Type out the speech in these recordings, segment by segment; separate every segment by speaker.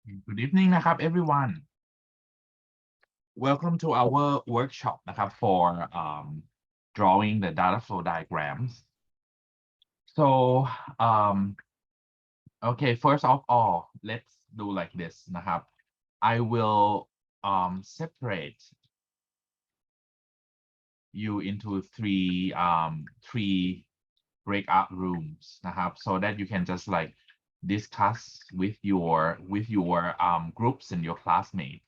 Speaker 1: Good evening นะครับ everyone. Welcome to our workshop นะครับ for drawing the data flow diagrams. So okay, first of all, let's do like this นะครับ I will separate you into three breakout rooms นะครับ so that you can just like discuss with your groups and your classmates,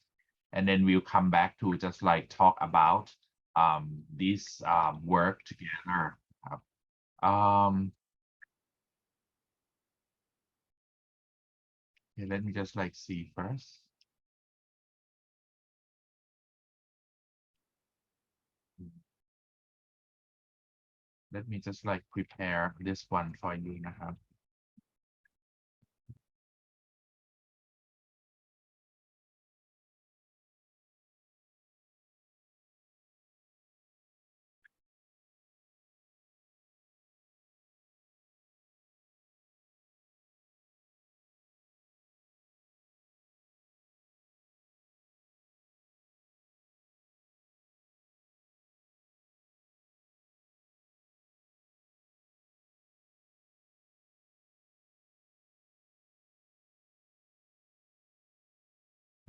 Speaker 1: and then we'll come back to just like talk about this work together ครับ okay, let me just like see first. Let me just like prepare this one for you นะครับ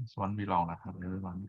Speaker 1: this one belong นะครับ everyone.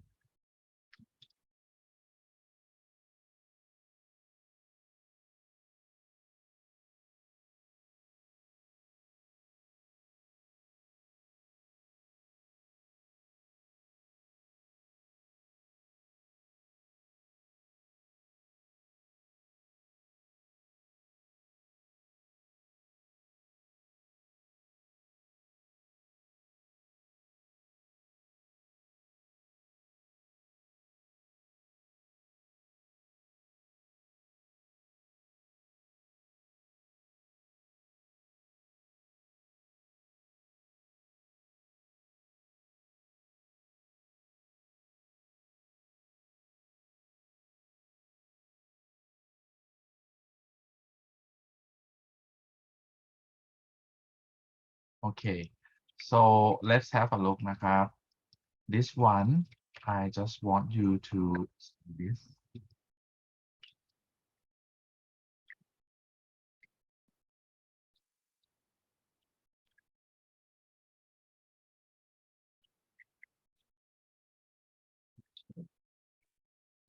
Speaker 1: Okay, so let's have a look นะครับ this one I just want you to see this.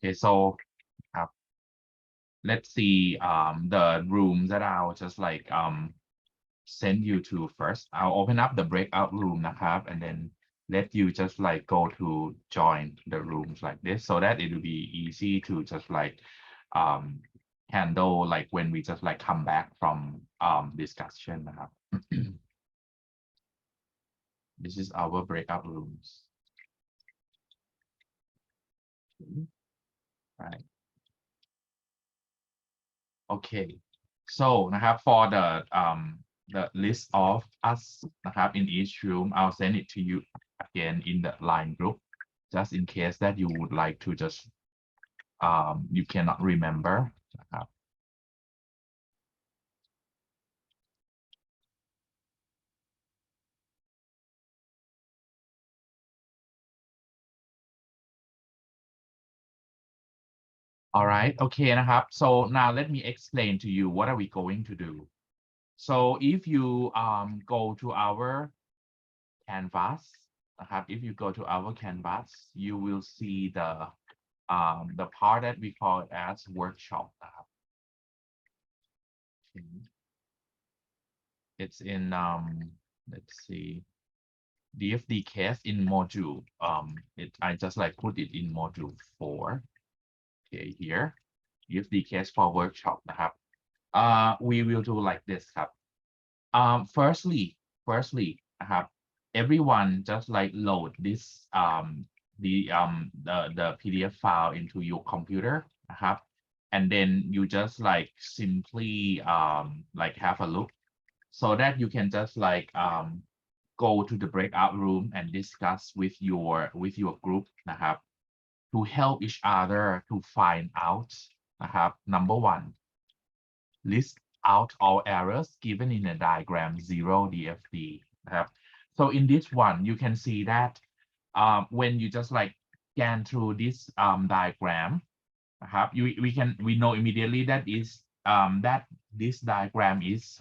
Speaker 1: Okay, so let's see the rooms that I'll just like send you to first. I'll open up the breakout room นะครับ and then let you just like go to join the rooms like this, so that it will be easy to just like um handle like when we just like come back from discussion นะครับ this is our breakout rooms, right? Okay, so นะครับ for the list of us นะครับ in each room, I'll send it to you again in the line group, just in case that you would like to just you cannot remember นะครับ all right, okay นะครับ so now let me explain to you what are we going to do. So if you go to our canvas นะครับ if you go to our canvas, you will see the part that we call it as workshop นะครับ it's in let's see, DFD case in module I just like put it in module 4. okay, here DFD case for workshop นะครับ we will do like this ครับ firstly นะครับ everyone just like load this the PDF file into your computer นะครับ and then you just like simply like have a look, so that you can just like go to the breakout room and discuss with your group นะครับ to help each other to find out นะครับ number one, list out all errors given in a diagram 0 DFD นะครับ So in this one, you can see that when you just like scan through this diagram, we know immediately that is that this diagram is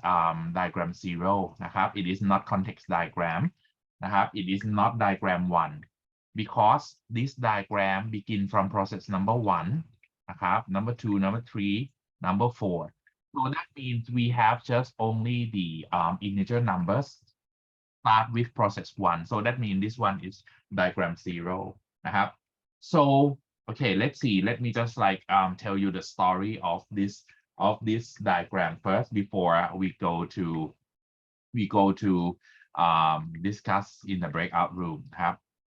Speaker 1: diagram 0 นะครับ it is not context diagram นะครับ it is not diagram 1 because this diagram begin from process number 1 นะครับ number 2 number 3 number 4 so that means we have just only the integer numbers start with process 1 so that means this one is diagram 0 นะครับ so okay, let's see. Let me just like tell you the story of this diagram first before we go to discuss in the breakout room.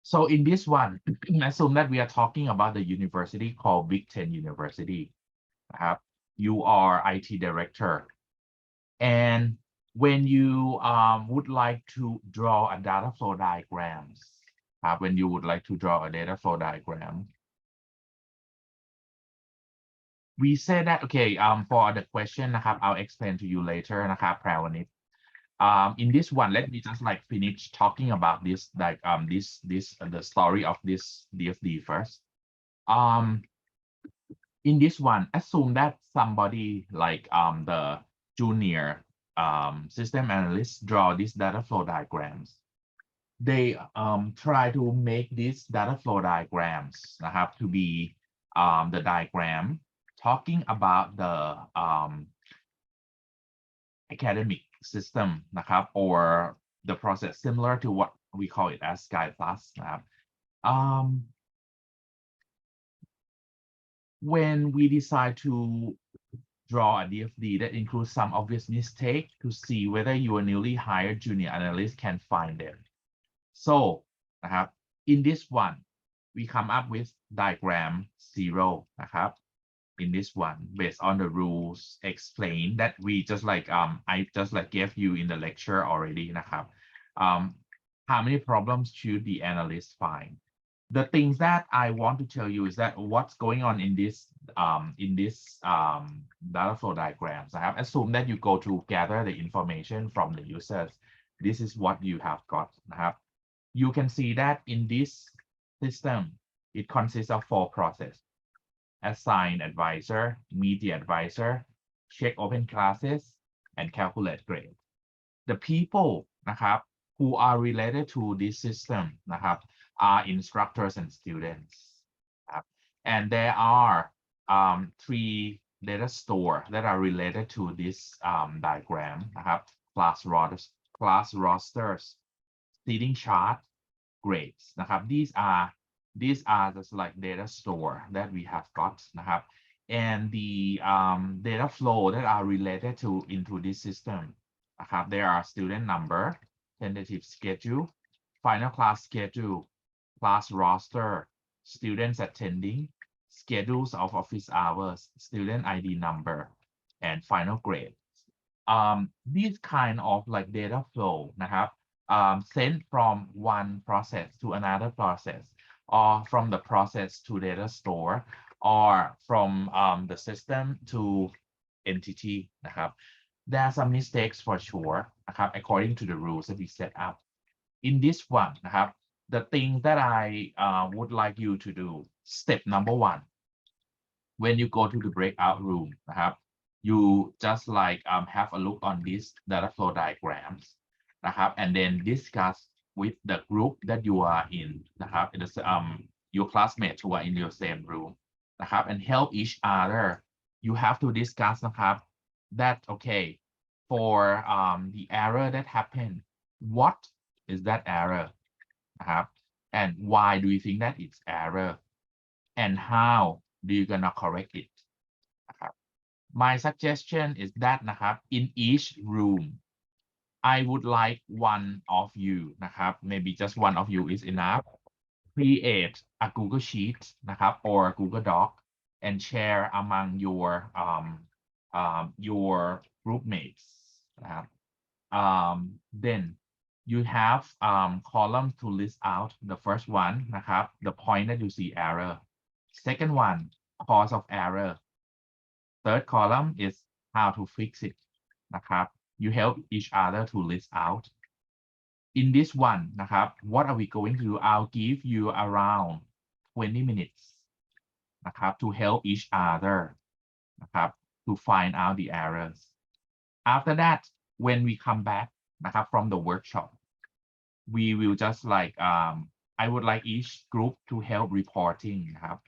Speaker 1: So in this one, assume that we are talking about the university called Big Ten University. You are IT director, and when you would like to draw a data flow diagrams, when you would like to draw a data flow diagram. We said that okay for the question นะครับ I'll explain to you later นะครับแพรวนิช in this one let me just like finish talking about this like the story of this DFD first in this one assume that somebody like the junior system analyst draw these data flow diagrams they try to make these data flow diagrams นะครับ to be the diagram talking about the academic system นะครับ or the process similar to what we call it as Sky Plus นะครับ when we decide to draw a DFD that includes some obvious mistake to see whether your newly hired junior analyst can find them so นะครับ in this one we come up with diagram 0 นะครับin this one based on the rules explained that we just like I just like gave you in the lecture already นะครับ how many problems should the analyst find the things that I want to tell you is that what's going on in this data flow diagramsนะครับ assume that you go to gather the information from the users this is what you have got นะครับ you can see that in this system it consists of 4 processes assign advisor, meet the advisor, check open classes, and calculate grade. The people นะครับ who are related to this system นะครับ are instructors and students ครับ and there are 3 data store that are related to this diagram นะครับ class rosters, seating chart, grades นะครับ these are just like data store that we have got นะครับ and the data flow that are related to into this system นะครับ there are student number tentative schedule final class schedule class roster students attending schedules of office hours student ID number and final grade these kind of like data flow นะครับ sent from one process to another process or from the process to data store or from the system to entity นะครับ there are some mistakes for sure นะครับ according to the rules that we set up in this one นะครับ the thing that I would like you to do step number 1 when you go to the breakout room นะครับ you just like have a look on these data flow diagrams นะครับ and then discuss with the group that you are in นะครับ your classmates who are in your same room นะครับ and help each other you have to discuss นะครับ that okay for the error that happened what is that error นะครับ and why do you think that it's error and how do you gonna correct it นะครับ my suggestion is that นะครับ in each room I would like one of you นะครับ maybe just one of you is enough create a Google Sheet นะครับ or Google Doc and share among your group mates นะครับ then you have column to list out the first one นะครับ the point that you see error second one cause of error third column is how to fix it นะครับ you help each other to list out in this one นะครับ what are we going to do I'll give you around 20 minutes นะครับ to help each other นะครับ to find out the errors after that when we come back นะครับ from the workshop we will just like I would like each group to help reporting นะครับ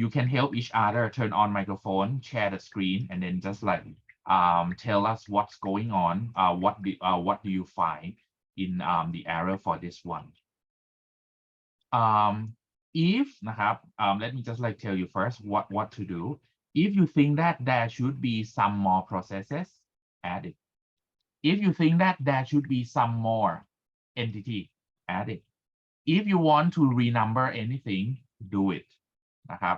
Speaker 1: you can help each other turn on microphone share the screen and then just like tell us what's going on what do you find in the error for this one um, if นะครับ let me just like tell you first what to do if you think that there should be some more processes add it if you think that there should be some more entity add it if you want to renumber anything do it นะครับ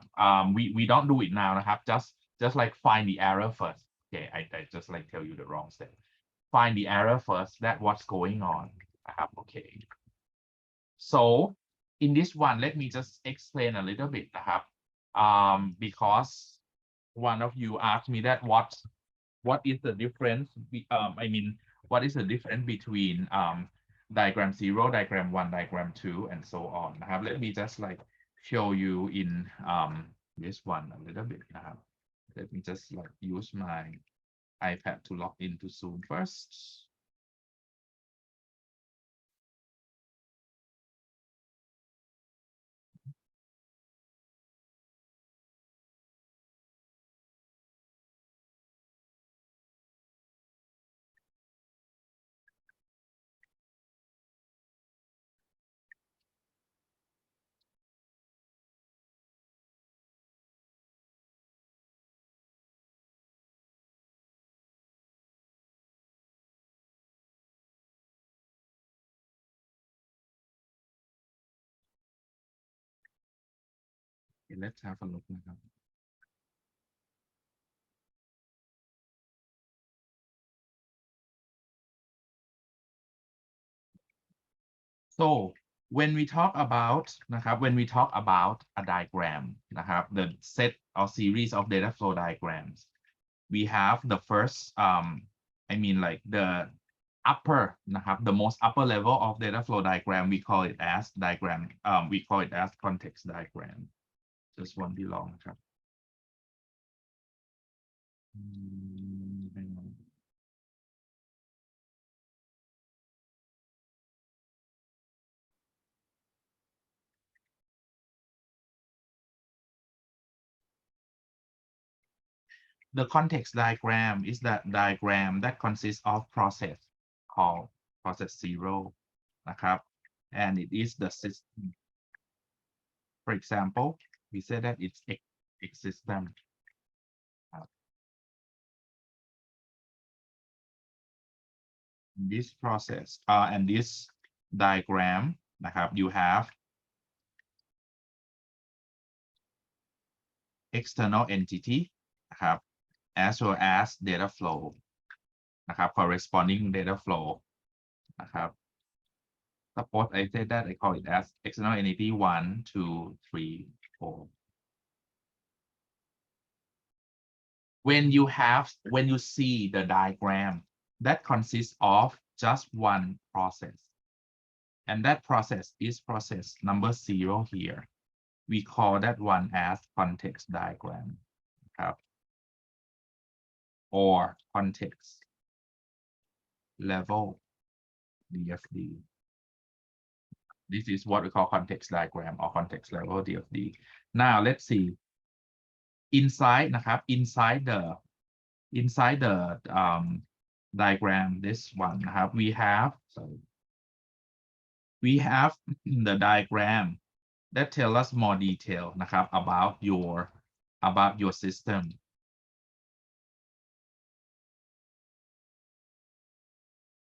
Speaker 1: we don't do it now นะครับ just like find the error first okay I just like tell you the wrong step find the error first that what's going on นะครับ okay so in this one let me just explain a little bit นะครับ because one of you asked me that what is the difference I mean what is the difference between diagram 0 diagram 1 diagram 2 and so on นะครับ let me just like show you in this one a little bit นะครับ let me just like use my iPad to log into Zoom first okay, let's have a look นะครับ so when we talk about นะครับ when we talk about a diagram นะครับ the set or series of data flow diagrams we have the first I mean like the upper นะครับ the most upper level of data flow diagram we call it as diagram we call it as context diagram just one below นะครับ hang on. The context diagram is the diagram that consists of process called process 0 นะครับ and it is the system for example we say that it's X system this process and this diagram นะครับ you have external entity นะครับ as well as data flow นะครับ corresponding data flow นะครับ suppose I say that I call it as external entity 1 2 3 4 when you see the diagram that consists of just one process and that process is process number 0 here we call that one as context diagram ครับ or context level DFD this is what we call context diagram or context level DFD now let's see inside นะครับ inside the diagram this one นะครับ we have the diagram that tell us more detail นะครับ about your system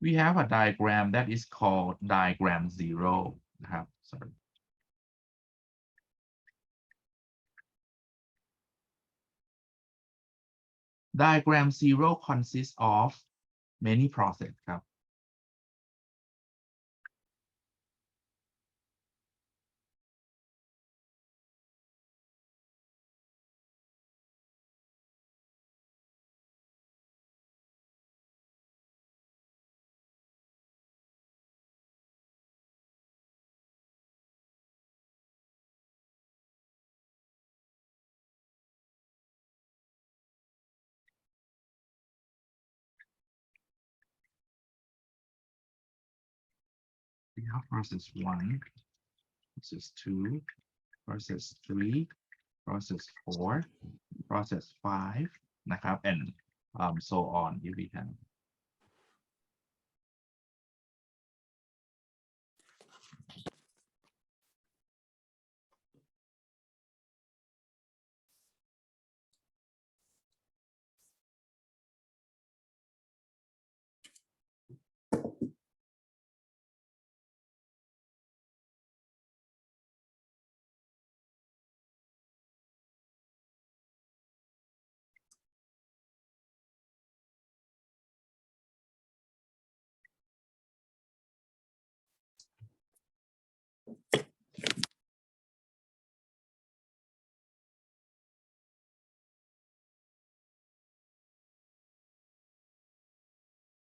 Speaker 1: we have a diagram that is called diagram 0 นะครับ sorry diagram 0 consists of many processes ครับ have process 1, process 2, process 3, process 4, process 5 นะครับ and so on if we have.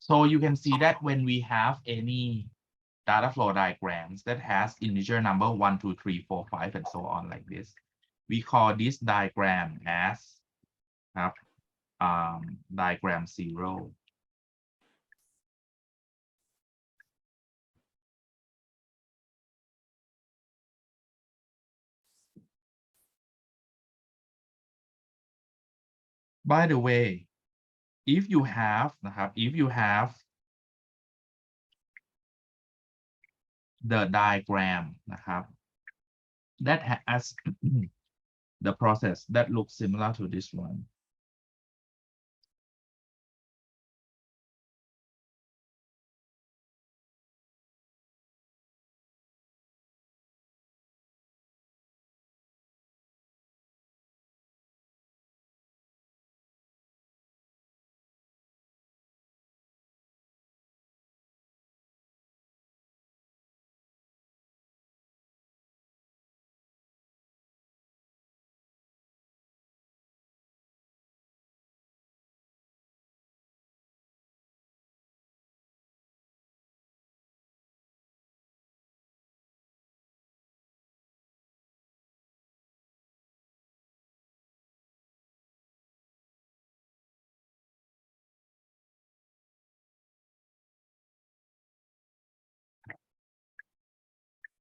Speaker 1: So you can see that when we have any data flow diagrams that has integer number 1, 2, 3, 4, 5, and so on like this, we call this diagram as diagram 0. By the way, if you have the diagram that has the process that looks similar to this one,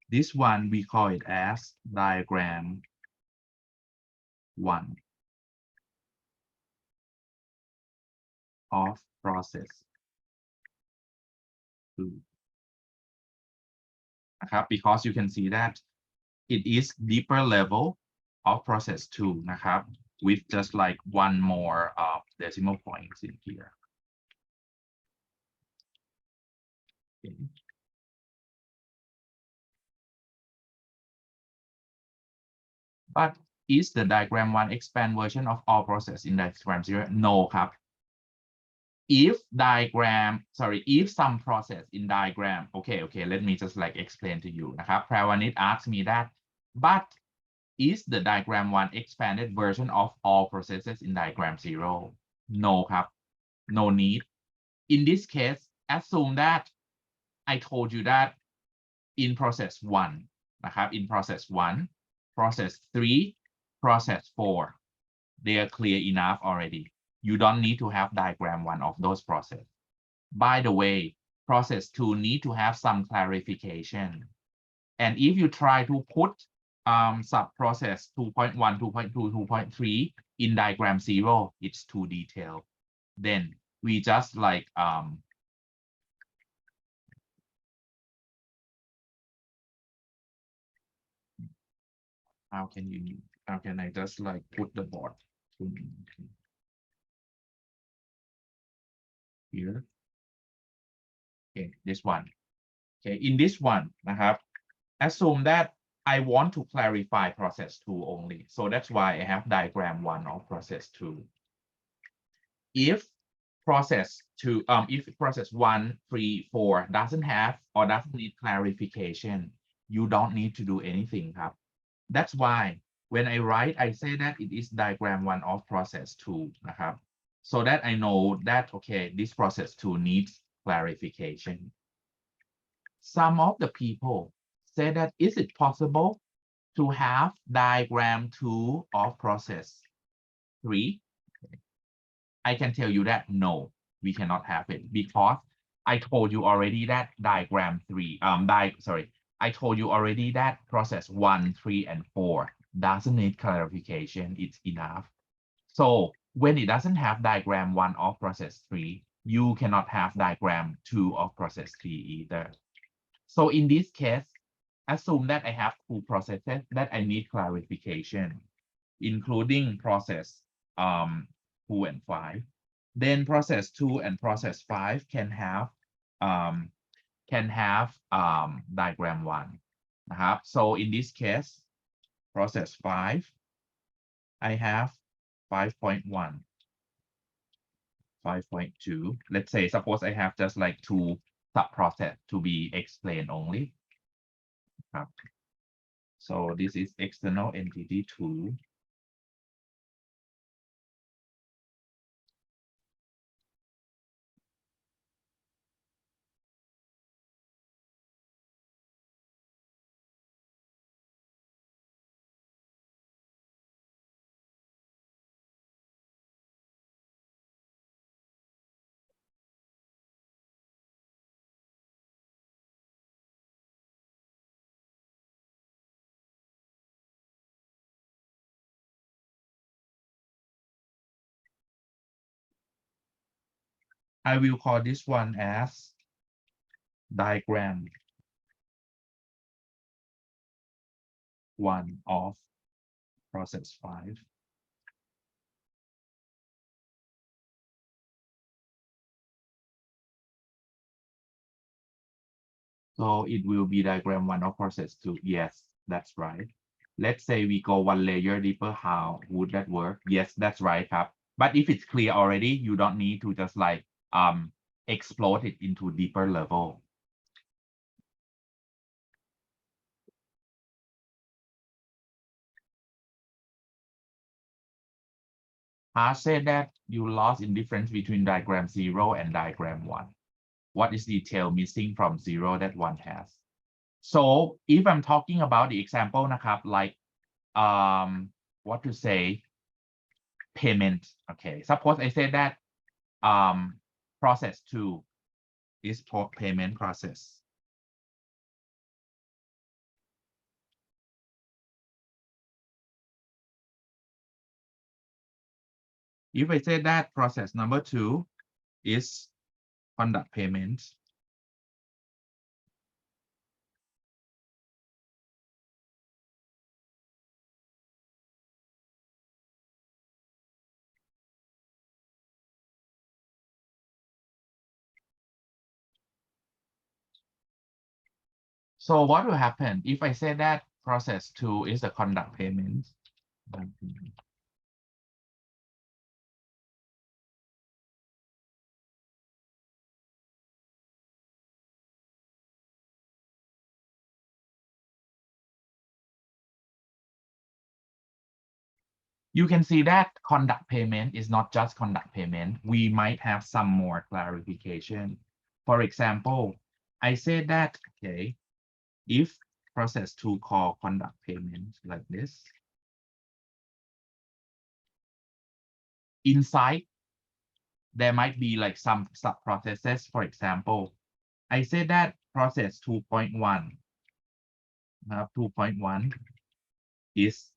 Speaker 1: this one we call it as diagram 1 of process 2 because you can see that it is deeper level of process 2 with just like one more decimal points in here. Okay. But is the diagram 1 expand version of all process in diagram 0? No if some process in diagram, okay, let me just like explain to you Prawanit asked me that, but is the diagram 1 expanded version of all processes in diagram 0? No no need. In this case, assume that I told you that in process 1 in process 1, process 3, process 4, they are clear enough already. You don't need to have diagram 1 of those processes. By the way, process 2 need to have some clarification. And if you try to put sub-process 2.1, 2.2, 2.3 in diagram 0, it's too detailed. Then we just like how can I just like put the board here? Okay, this one. Okay, in this one, assume that I want to clarify process 2 only. So that's why I have diagram 1 of process 2. If process 2, if process 1, 3, 4 doesn't have or doesn't need clarification, you don't need to do anything. That's why when I write, I say that it is diagram 1 of process 2. So that I know that, okay, this process 2 needs clarification. Some of the people say that, is it possible to have diagram 2 of process 3? I can tell you that no, we cannot have it because I told you already that diagram 3, I told you already that process 1, 3, and 4 doesn't need clarification. It's enough. So when it doesn't have diagram 1 of process 3, you cannot have diagram 2 of process 3 either. So in this case, assume that I have 2 processes that I need clarification, including process 2 and 5. Then process 2 and process 5 can have diagram 1. So in this case, process 5, I have 5.1, 5.2. Let's say, suppose I have just like 2 sub-process to be explained only. So this is external entity 2. I will call this one as diagram 1 of process 5. So it will be diagram 1 of process 2. Yes, that's right. Let's say we go 1 layer deeper. How would that work? Yes, that's right,ครับ. But if it's clear already, you don't need to just like explode it into deeper level. Said that you lost in difference between diagram 0 and diagram 1. What is detail missing from 0 that one has? So if I'm talking about the example นะครับ like what to say, payment. Okay, suppose I say that process 2 is payment process. If I say that process number 2 is conduct payment, so what will happen if I say that process 2 is the conduct payment? You can see that conduct payment is not just conduct payment. We might have some more clarification. For example, I say that, okay, if process 2 call conduct payment like this, inside, there might be like some sub-processes. For example, I say that process 2.1, 2.1 is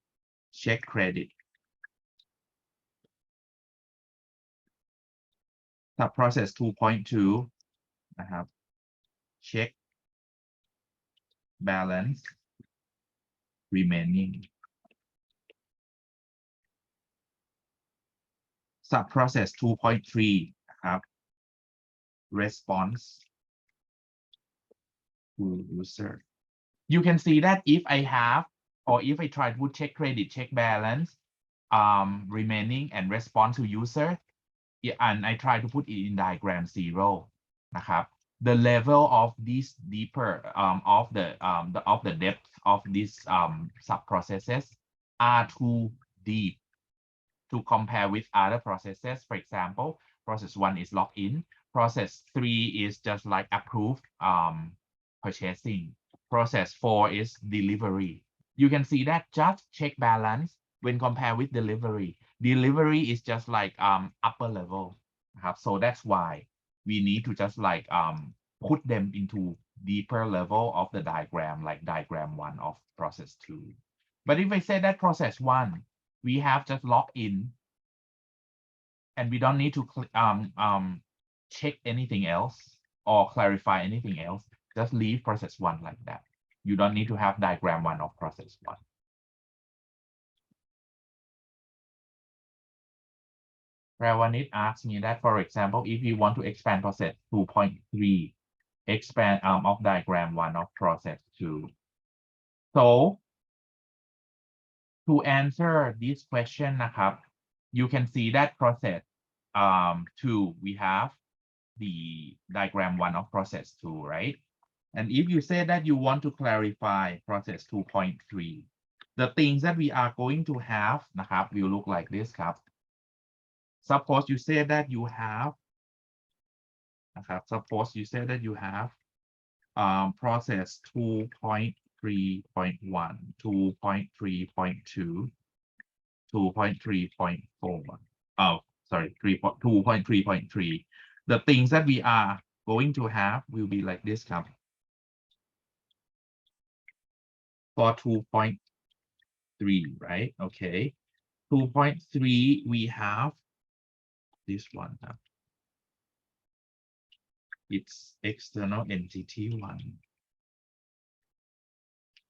Speaker 1: check credit. Sub-process 2.2, check balance remaining. Sub-process 2.3, response to user. You can see that if I have, or if I try to check credit, check balance, remaining, and response to user, and I try to put it in diagram 0,นะครับ. The level of this deeper of the depth of these sub processes are too deep to compare with other processes. For example, process 1 is logged in, process 3 is just like approved purchasing, process 4 is delivery. You can see that just check balance when compared with delivery. Delivery is just like upper level. So that's why we need to just like put them into deeper level of the diagram, like diagram 1 of process 2. But if I say that process 1, we have just log in and we don't need to check anything else or clarify anything else, just leave process 1 like that. You don't need to have diagram 1 of process 1. Rawanit asked me that, for example, if you want to expand process 2.3, expand of diagram 1 of process 2. So to answer this question, you can see that process 2, we have the diagram 1 of process 2, right? And if you say that you want to clarify process 2.3, the things that we are going to have will look like this. Suppose you say that you have suppose you say that you have process 2.3.1, 2.3.2, 2.3.4. Oh, sorry, 2.3.3. The things that we are going to have will be like this. For 2.3, right? Okay. 2.3, we have this one. It's external entity 1.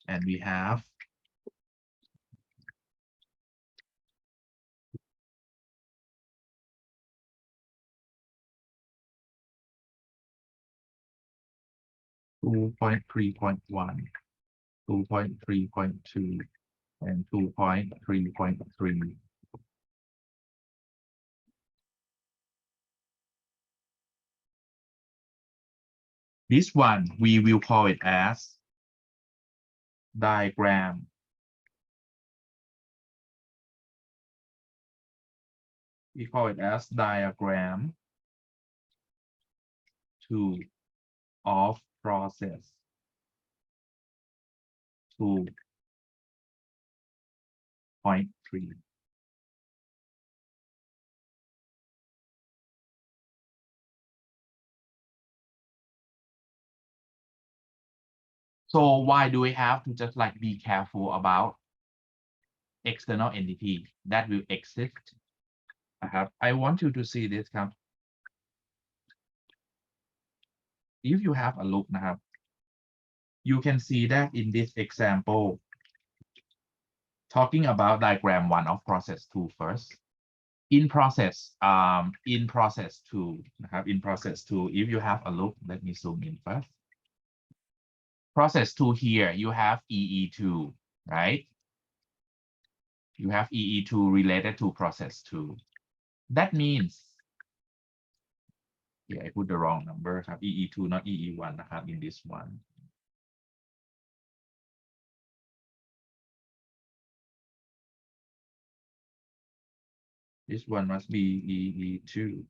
Speaker 1: And we have two point 3.1, 2.3.2, and 2.3.3. This one, we will call it as diagram. We call it as diagram 2 of process 2.3. So why do we have to just like be careful about external entity that will exist? I want you to see this. If you have a look, you can see that in this example, talking about diagram 1 of process 2 first. In process 2, in process 2, if you have a look, let me zoom in first. Process 2 here, you have EE2, right? You have EE2 related to process 2. That means, yeah, I put the wrong number, EE2, not EE1, in this one. This one must be EE2.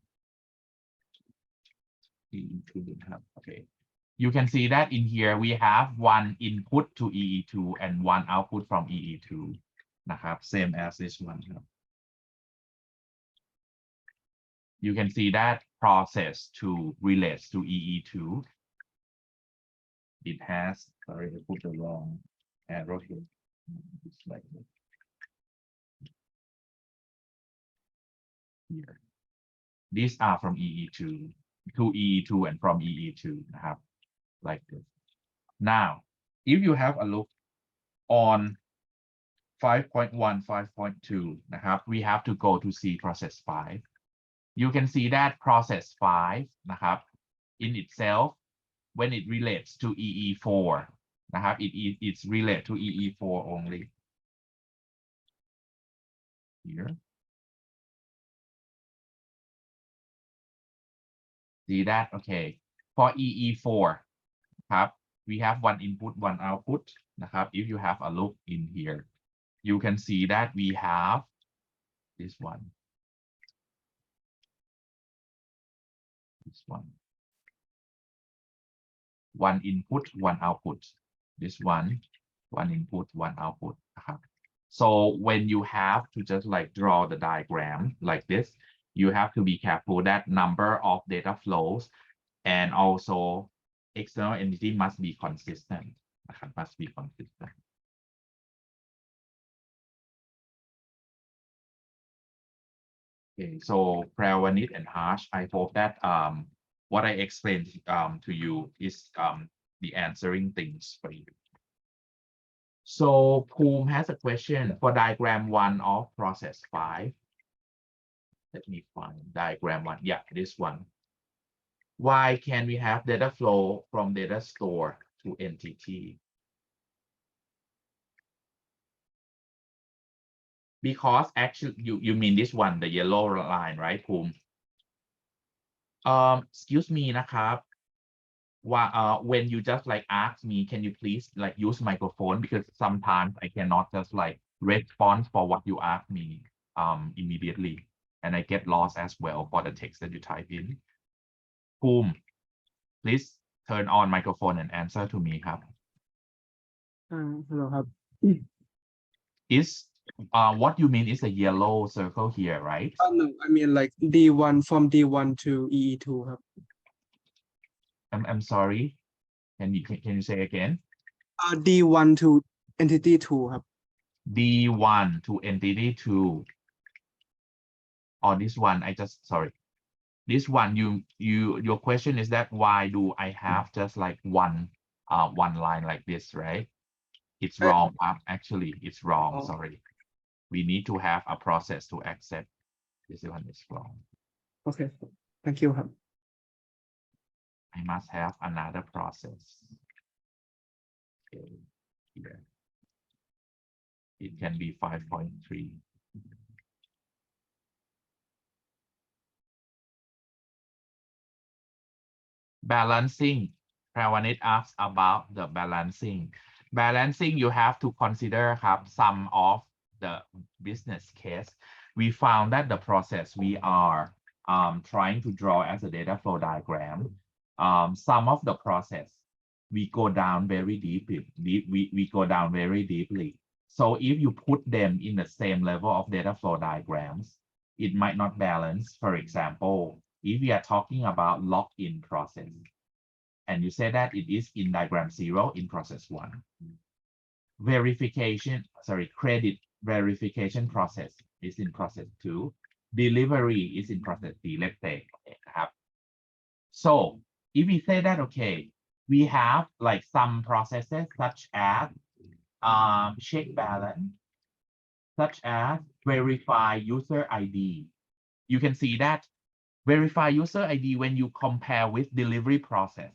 Speaker 1: EE2 okay. You can see that in here we have one input to EE2 and one output from EE2. Same as this one. You can see that process 2 relates to EE2. It has, sorry, I put the wrong arrow here. It's like this. Here. These are from EE2 to EE2 and from EE2, like this. Now, if you have a look on 5.1, 5.2, we have to go to see process 5. You can see that process 5, in itself, when it relates to EE4, it's related to EE4 only. Here. See that? Okay. For EE4, we have one input, one output. If you have a look in here, you can see that we have this one. This one. One input, one output. This one input, one output. So when you have to just like draw the diagram like this, you have to be careful that number of data flows and also external entity must be consistent, must be consistent. Okay, so Prawanit and Harsh, I hope that what I explained to you is the answering things for you. So Poom has a question for diagram 1 of process 5. Let me find diagram 1. Yeah, this one. Why can we have data flow from data store to entity? Because actually, you mean this one, the yellow line, right, Poom? Excuse me,นะครับ. When you just like ask me, can you please like use microphone, because sometimes I cannot just like respond for what you ask me immediately, and I get lost as well for the text that you type in. Poom, please turn on microphone and answer to me,ครับ.
Speaker 2: Hello ครับ
Speaker 1: Is what you mean is a yellow circle here, right?
Speaker 2: No, I mean like D1 from D1 to EE2 ครับ
Speaker 1: I'm sorry. Can you say again?
Speaker 2: D1 to entity 2 ครับ
Speaker 1: D1 to entity 2. Or this one, sorry. This one, your question is that why do I have just like one line like this, right? It's wrong. Actually, it's wrong.
Speaker 2: Oh.
Speaker 1: Sorry. We need to have a process to accept. This one is wrong.
Speaker 2: Okay, thank you ครับ
Speaker 1: I must have another process. Okay, here. It can be 5.3. Balancing. Prawanit asks about the balancing. Balancing, you have to consider some of the business case. We found that the process we are trying to draw as a data flow diagram, some of the process we go down very deeply. We go down very deeply. So if you put them in the same level of data flow diagrams, it might not balance. For example, if we are talking about login process, and you say that it is in diagram 0 in process 1. Credit verification process is in process 2. Delivery is in process 3, let's say. So if we say that, okay, we have like some processes such as check balance, such as verify user ID. You can see that verify user ID when you compare with delivery process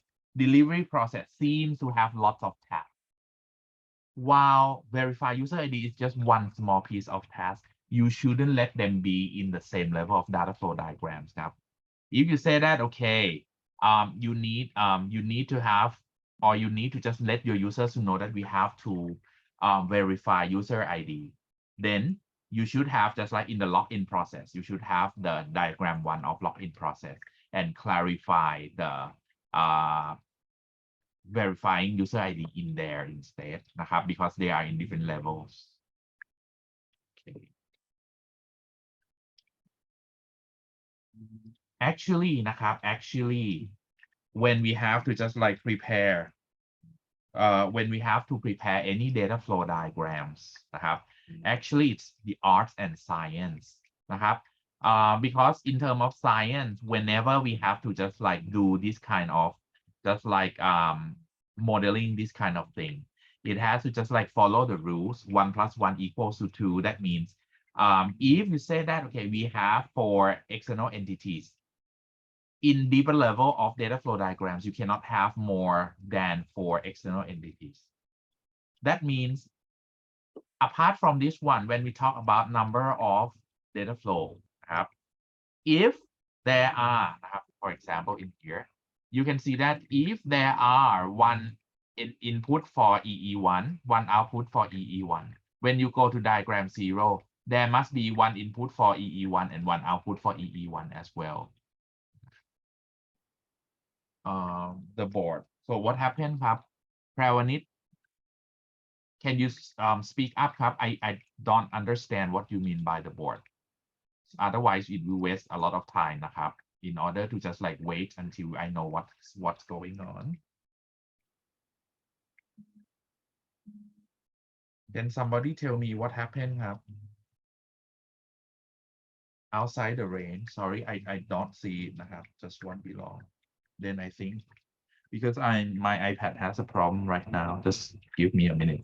Speaker 1: seems to have lots of tasks. While verify user ID is just one small piece of task, you shouldn't let them be in the same level of data flow diagrams. Now, if you say that, okay, you need to have, or you need to just let your users to know that we have to verify user ID, then you should have, just like in the login process, you should have the diagram 1 of login process and clarify the verifying user ID in there instead,นะครับ, because they are in different levels. Okay. Actually,นะครับ, when we have to just like prepare, when we have to prepare any data flow diagrams,นะครับ, actually it's the arts and science,นะครับ, because in terms of science, whenever we have to just like do this kind of just like modeling this kind of thing, it has to just like follow the rules 1 + 1 = 2. That means if you say that, okay, we have 4 external entities, in deeper level of data flow diagrams, you cannot have more than 4 external entities. That means apart from this one, when we talk about number of data flow, if there are, for example, in here, you can see that if there are one input for EE1, one output for EE1, when you go to diagram 0, there must be one input for EE1 and one output for EE1 as well. The board. So what happened, ครับ Prawanit? Can you speak up,ครับ? I don't understand what you mean by the board. otherwise it will waste a lot of time นะครับ in order to just like wait until I know what's going on. Then somebody tell me what happened ครับ outside the range. Sorry, I don't see it นะครับ just one below. Then I think because my iPad has a problem right now. Just give me a minute.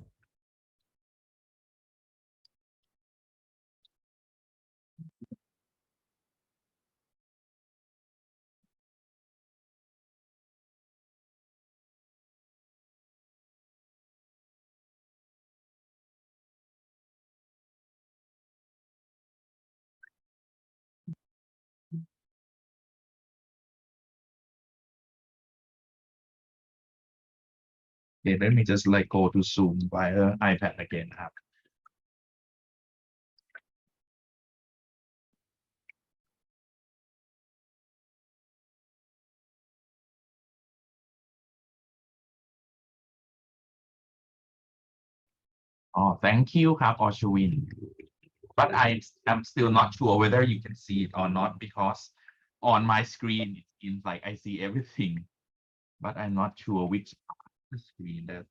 Speaker 1: Okay, let me just like go to Zoom via iPad again ครับ Oh, thank you ครับ Oshwin. But I am still not sure whether you can see it or not because on my screen it seems like I see everything, but I'm not sure which part of the screen that.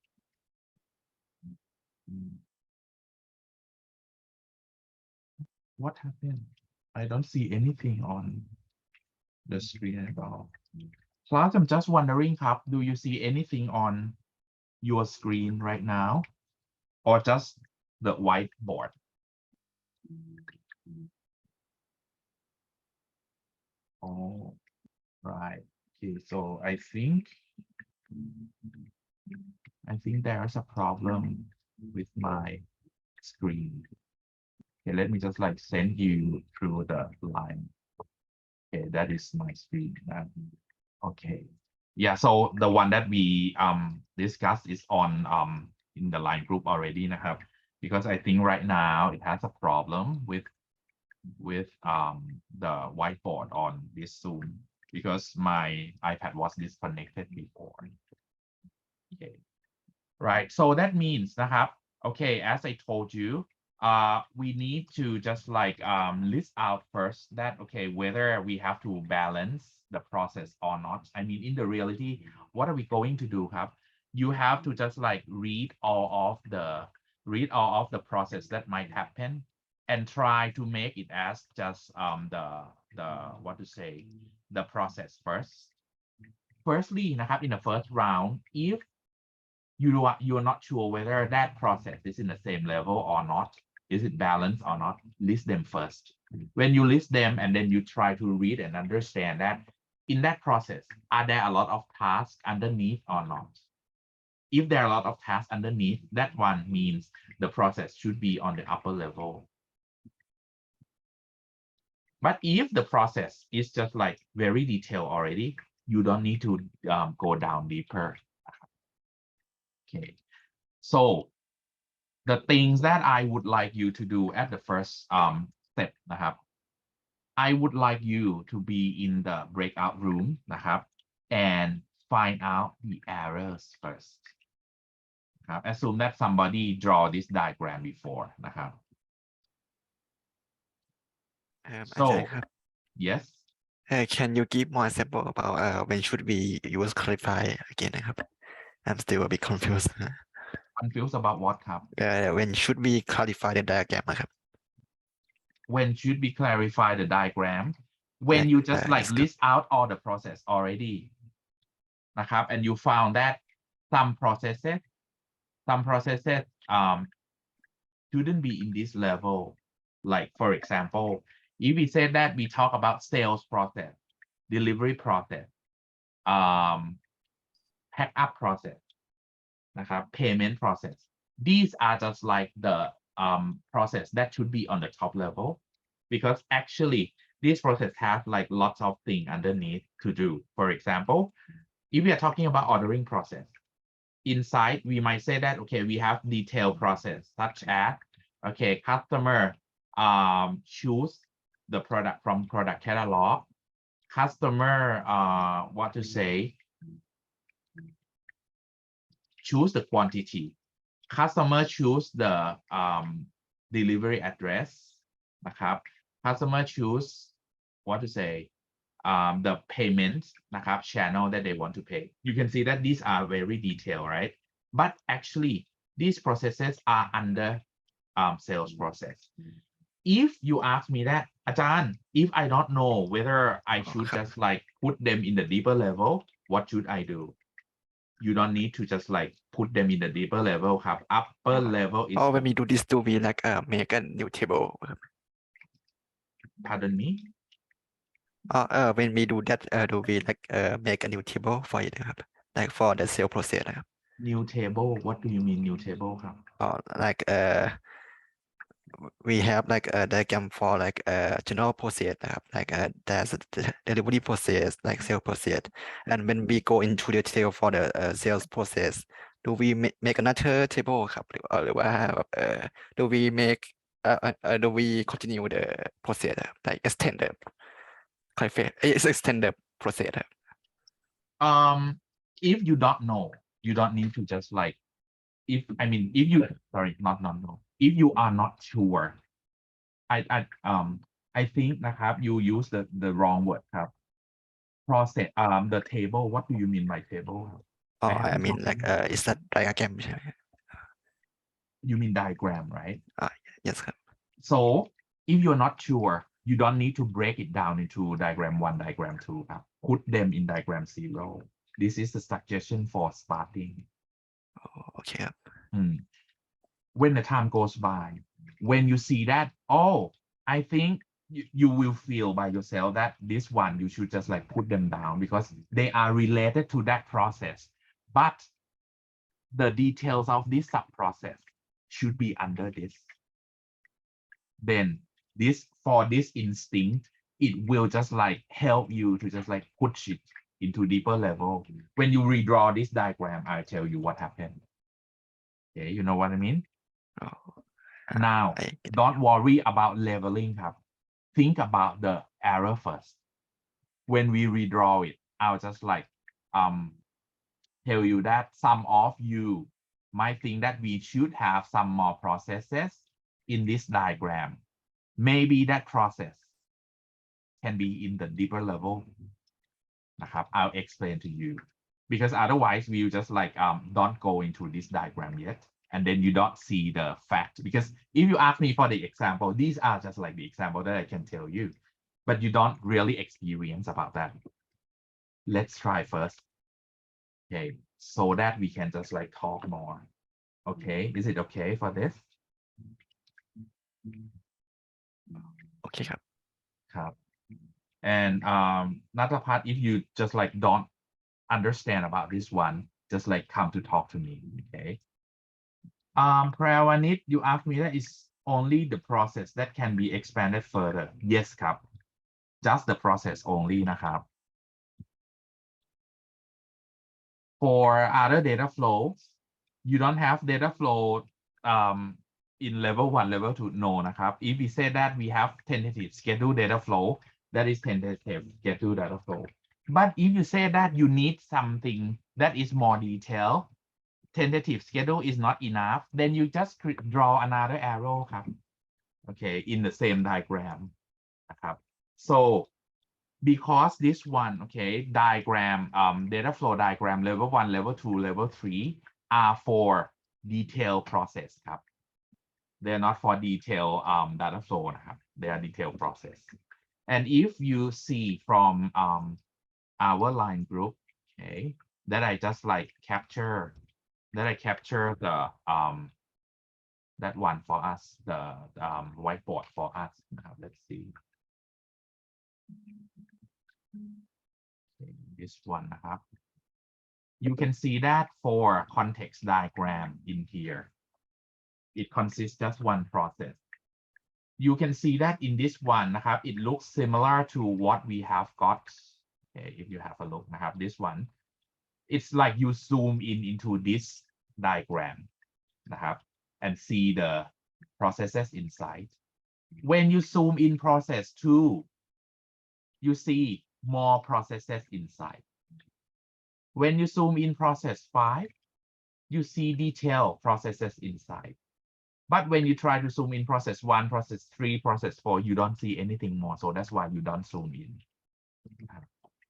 Speaker 1: What happened? I don't see anything on the screen at all. Class, I'm just wondering ครับ do you see anything on your screen right now or just the whiteboard? Oh, right. Okay, so I think there's a problem with my screen. Okay, let me just like send you through the line. Okay, that is my screen. Okay. Yeah, so the one that we discussed is on in the line group already นะครับ because I think right now it has a problem with the whiteboard on this Zoom because my iPad was disconnected before. Okay. Right, so that means นะครับ okay, as I told you, we need to just like list out first that okay whether we have to balance the process or not. I mean in the reality, what are we going to do ครับ you have to just like read all of the process that might happen and try to make it as just the what to say the process firstly นะครับ in the first round, if you're not sure whether that process is in the same level or not, is it balanced or not, list them first. When you list them and then you try to read and understand that in that process, are there a lot of tasks underneath or not? If there are a lot of tasks underneath, that one means the process should be on the upper level. But if the process is just like very detailed already, you don't need to go down deeper. Okay, so the things that I would like you to do at the first step นะครับ I would like you to be in the breakout room นะครับ and find out the errors first ครับ assume that somebody draw this diagram before นะครับ
Speaker 3: อาจาร
Speaker 1: so
Speaker 3: ย์ครับ
Speaker 1: yes
Speaker 3: Can you give more example about when should we use clarify again นะครับ I'm still a bit confused.
Speaker 1: confused about what ครับ
Speaker 3: When should we clarify the diagram นะครับ
Speaker 1: when should we clarify the diagram when you just like
Speaker 3: yes,
Speaker 1: list out all the process already นะครับ and you found that some processes shouldn't be in this level. Like for example, if we say that we talk about sales process, delivery process, pack up process, นะครับ payment process. These are just like the process that should be on the top level because actually this process have like lots of things underneath to do. For example, if we are talking about ordering process, inside we might say that okay we have detailed process such as okay customer choose the product from product catalog, customer what to say choose the quantity, customer choose the delivery address นะครับ customer choose what to say the payments นะครับ channel that they want to pay you can see that these are very detailed right but actually these processes are under sales process if you ask me that อาจารย์ if I don't know whether I should
Speaker 3: ครับ
Speaker 1: just like put them in the deeper level what should I do you don't need to just like put them in the deeper level ครับ upper level is
Speaker 3: Oh,
Speaker 1: the
Speaker 3: when we do this, do we like make a new table?
Speaker 1: pardon me
Speaker 3: When we do that, do we like make a new table for it นะครับ like for the sale process นะครับ
Speaker 1: new table what do you mean new table ครับ
Speaker 3: Or like we have like a diagram for like general process นะครับ like there's a delivery process like sales process and when we go into the detail for the sales process do we make another table ครับหรือว่าแบบdo we make do we continue the process นะครับ like extend the extend the process ครับ
Speaker 1: if you don't know you don't need to just like if you sorry not no if you are not sure I think นะครับ you use the wrong word ครับ process the table what do you mean by table
Speaker 3: Oh, I
Speaker 1: haven't
Speaker 3: mean
Speaker 1: talked
Speaker 3: like
Speaker 1: about
Speaker 3: it's a diagram ใช่ไหม
Speaker 1: you mean diagram right
Speaker 3: yes ครับ
Speaker 1: so if you're not sure you don't need to break it down into diagram 1 diagram 2 ครับ put them in diagram 0 this is the suggestion for starting
Speaker 3: โอเคครับ
Speaker 1: when the time goes by when you see that oh I think you will feel by yourself that this one you should just like put them down because they are related to that process but the details of this sub process should be under this then this for this instinct it will just like help you to just like push it into deeper level when you redraw this diagram I'll tell you what happened okay you know what I mean now don't worry about leveling ครับ think about the error first when we redraw it I'll just like tell you that some of you might think that we should have some more processes in this diagram maybe that process can be in the deeper level นะครับ I'll explain to you because otherwise we'll just like don't go into this diagram yet and then you don't see the fact because if you ask me for the example these are just like the example that I can tell you but you don't really experience about that let's try first okay so that we can just like talk more okay is it okay for this
Speaker 3: โอเคครับ
Speaker 1: ครับ and another part if you just like don't understand about this one just like come to talk to me okay Prawanit you asked me that is only the process that can be expanded further yes ครับ just the process only นะครับ for other data flow you don't have data flow in level 1 level 2 no นะครับ if we say that we have tentative schedule data flow that is tentative schedule data flow but if you say that you need something that is more detailed tentative schedule is not enough then you just draw another arrow ครับ okay in the same diagram นะครับ so because this one okay diagram data flow diagram level 1 level 2 level 3 are for detail process ครับ they're not for detail data flow นะครับ they are detail process and if you see from our line group okay that I just like capture the that one for us the whiteboard for us now let's see okay, this one นะครับ you can see that for context diagram in here it consists just one process you can see that in this one นะครับ it looks similar to what we have got okay if you have a look นะครับ this one it's like you zoom in into this diagram นะครับ and see the processes inside when you zoom in process 2 you see more processes inside when you zoom in process 5 you see detailed processes inside But when you try to zoom in process 1, process 3, process 4, you don't see anything more. So that's why you don't zoom in.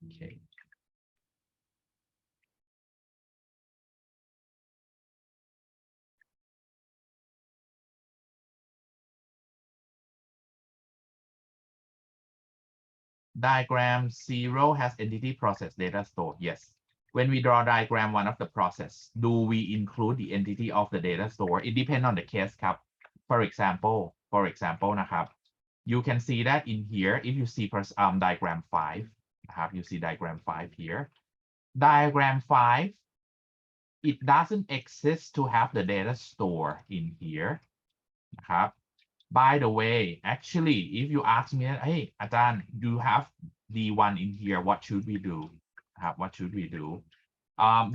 Speaker 1: Okay. Diagram 0 has entity process data store. Yes. When we draw diagram 1 of the process, do we include the entity of the data store? It depends on the case ครับ For example นะครับ you can see that in here, if you see diagram 5 นะครับ you see diagram 5 here. Diagram 5, it doesn't exist to have the data store in here นะครับ By the way, actually, if you ask me, hey, อาจารย์ you have D1 in here, what should we do? What should we do?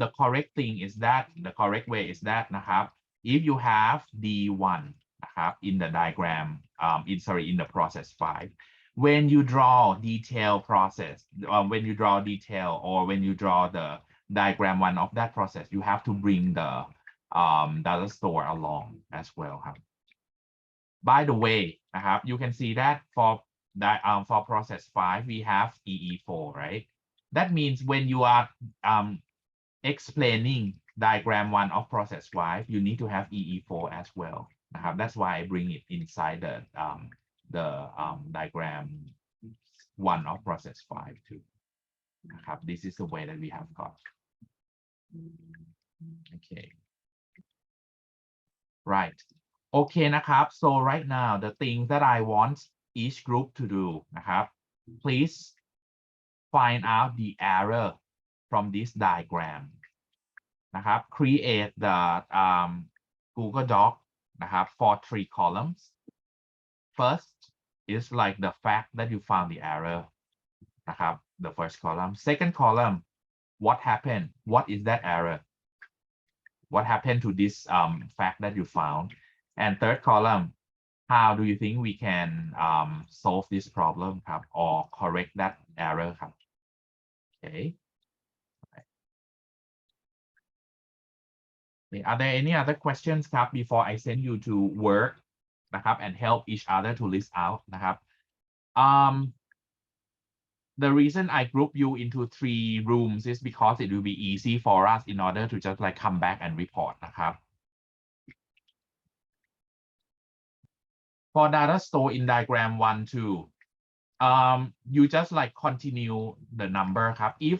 Speaker 1: The correct thing is that, the correct way is that นะครับ if you have D1 นะครับ in the diagram, in the process 5, when you draw detail process, when you draw detail or when you draw the diagram 1 of that process, you have to bring the data store along as well ครับ By the way, you can see that for process 5, we have EE4, right? That means when you are explaining diagram 1 of process 5, you need to have EE4 as well. That's why I bring it inside the diagram 1 of process 5 too. This is the way that we have got. Okay. Right. Okay นะครับ so right now the thing that I want each group to do นะครับ please find out the error from this diagram นะครับ create the Google Doc นะครับ for 3 columns. First is like the fact that you found the error นะครับ the first column. Second column, what happened? What is that error? What happened to this fact that you found? And third column, how do you think we can solve this problem ครับ or correct that error ครับ Okay. Are there any other questions ครับ before I send you to work นะครับ and help each other to list out นะครับ the reason I group you into 3 rooms is because it will be easy for us in order to just like come back and report นะครับ For data store in diagram 1, 2, you just like continue the number ครับ if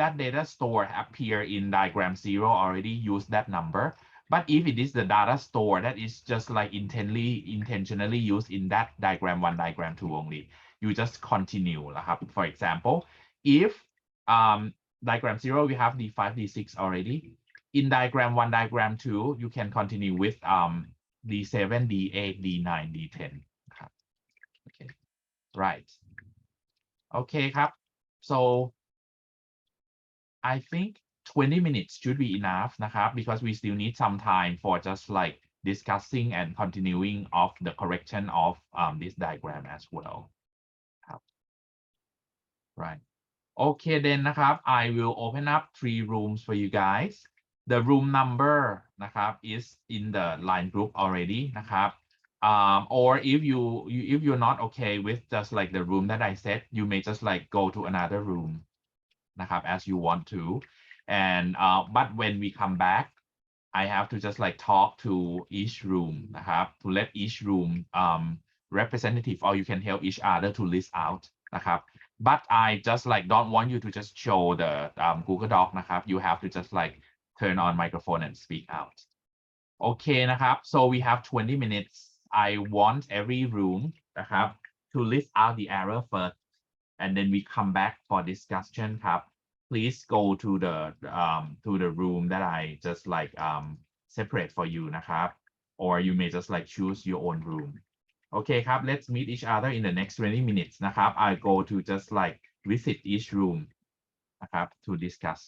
Speaker 1: that data store appear in diagram 0, already use that number. But if it is the data store that is just like intentionally used in that diagram 1, diagram 2 only, you just continue ครับ For example, if diagram 0 we have D5, D6 already. In diagram 1, diagram 2, you can continue with D7, D8, D9, D10 ครับ Okay. Right. Okay ครับ so I think 20 minutes should be enough นะครับ because we still need some time for just like discussing and continuing of the correction of this diagram as well ครับ Right. Okay then นะครับ I will open up 3 rooms for you guys. The room number นะครับ is in the line group already นะครับ or if you're not okay with just like the room that I said, you may just like go to another room นะครับ as you want to. And but when we come back, I have to just like talk to each room นะครับ to let each room representative, or you can help each other to list out นะครับ But I just like don't want you to just show the Google Doc นะครับ You have to just like turn on microphone and speak out. Okay นะครับ so we have 20 minutes. I want every room นะครับ to list out the error first, and then we come back for discussion ครับ Please go to the room that I just like separate for you นะครับ or you may just like choose your own room. Okay ครับ let's meet each other in the next 20 minutes นะครับ I go to just like visit each room นะครับ to discuss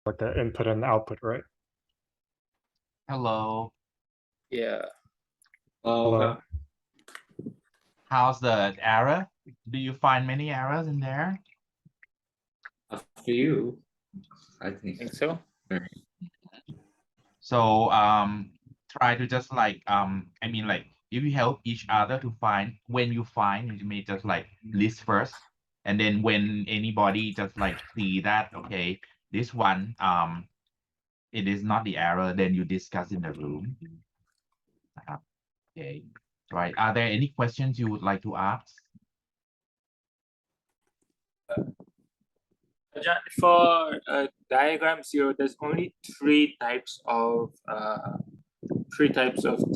Speaker 4: like the input and the output, right?
Speaker 1: Hello.
Speaker 5: Yeah.
Speaker 4: Hello.
Speaker 1: How's the error? Do you find many errors in there?
Speaker 5: A few, I think so.
Speaker 1: So try to just like I mean like if you help each other to find, when you find, you may just like list first, and then when anybody just like see that okay, this one it is not the error, then you discuss in the room. Okay, right. Are there any questions you would like to ask?
Speaker 5: For diagram 0, there's only three types of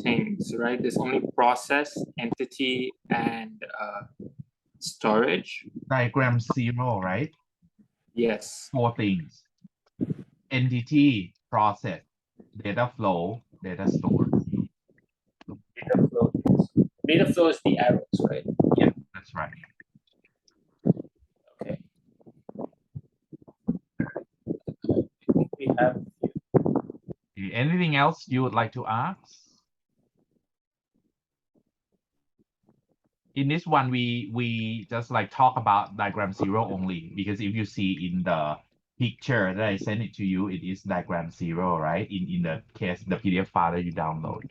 Speaker 5: things, right? There's only process, entity, and storage.
Speaker 1: Diagram 0, right?
Speaker 5: Yes.
Speaker 1: 4 things: entity, process, data flow, data store.
Speaker 5: Data flow. Data flow is the arrows, right?
Speaker 1: Yeah, that's right.
Speaker 5: Okay. I think we have.
Speaker 1: Okay, anything else you would like to ask? In this one, we just like talk about diagram 0 only, because if you see in the picture that I sent it to you, it is diagram 0, right? In the case, the PDF file that you download.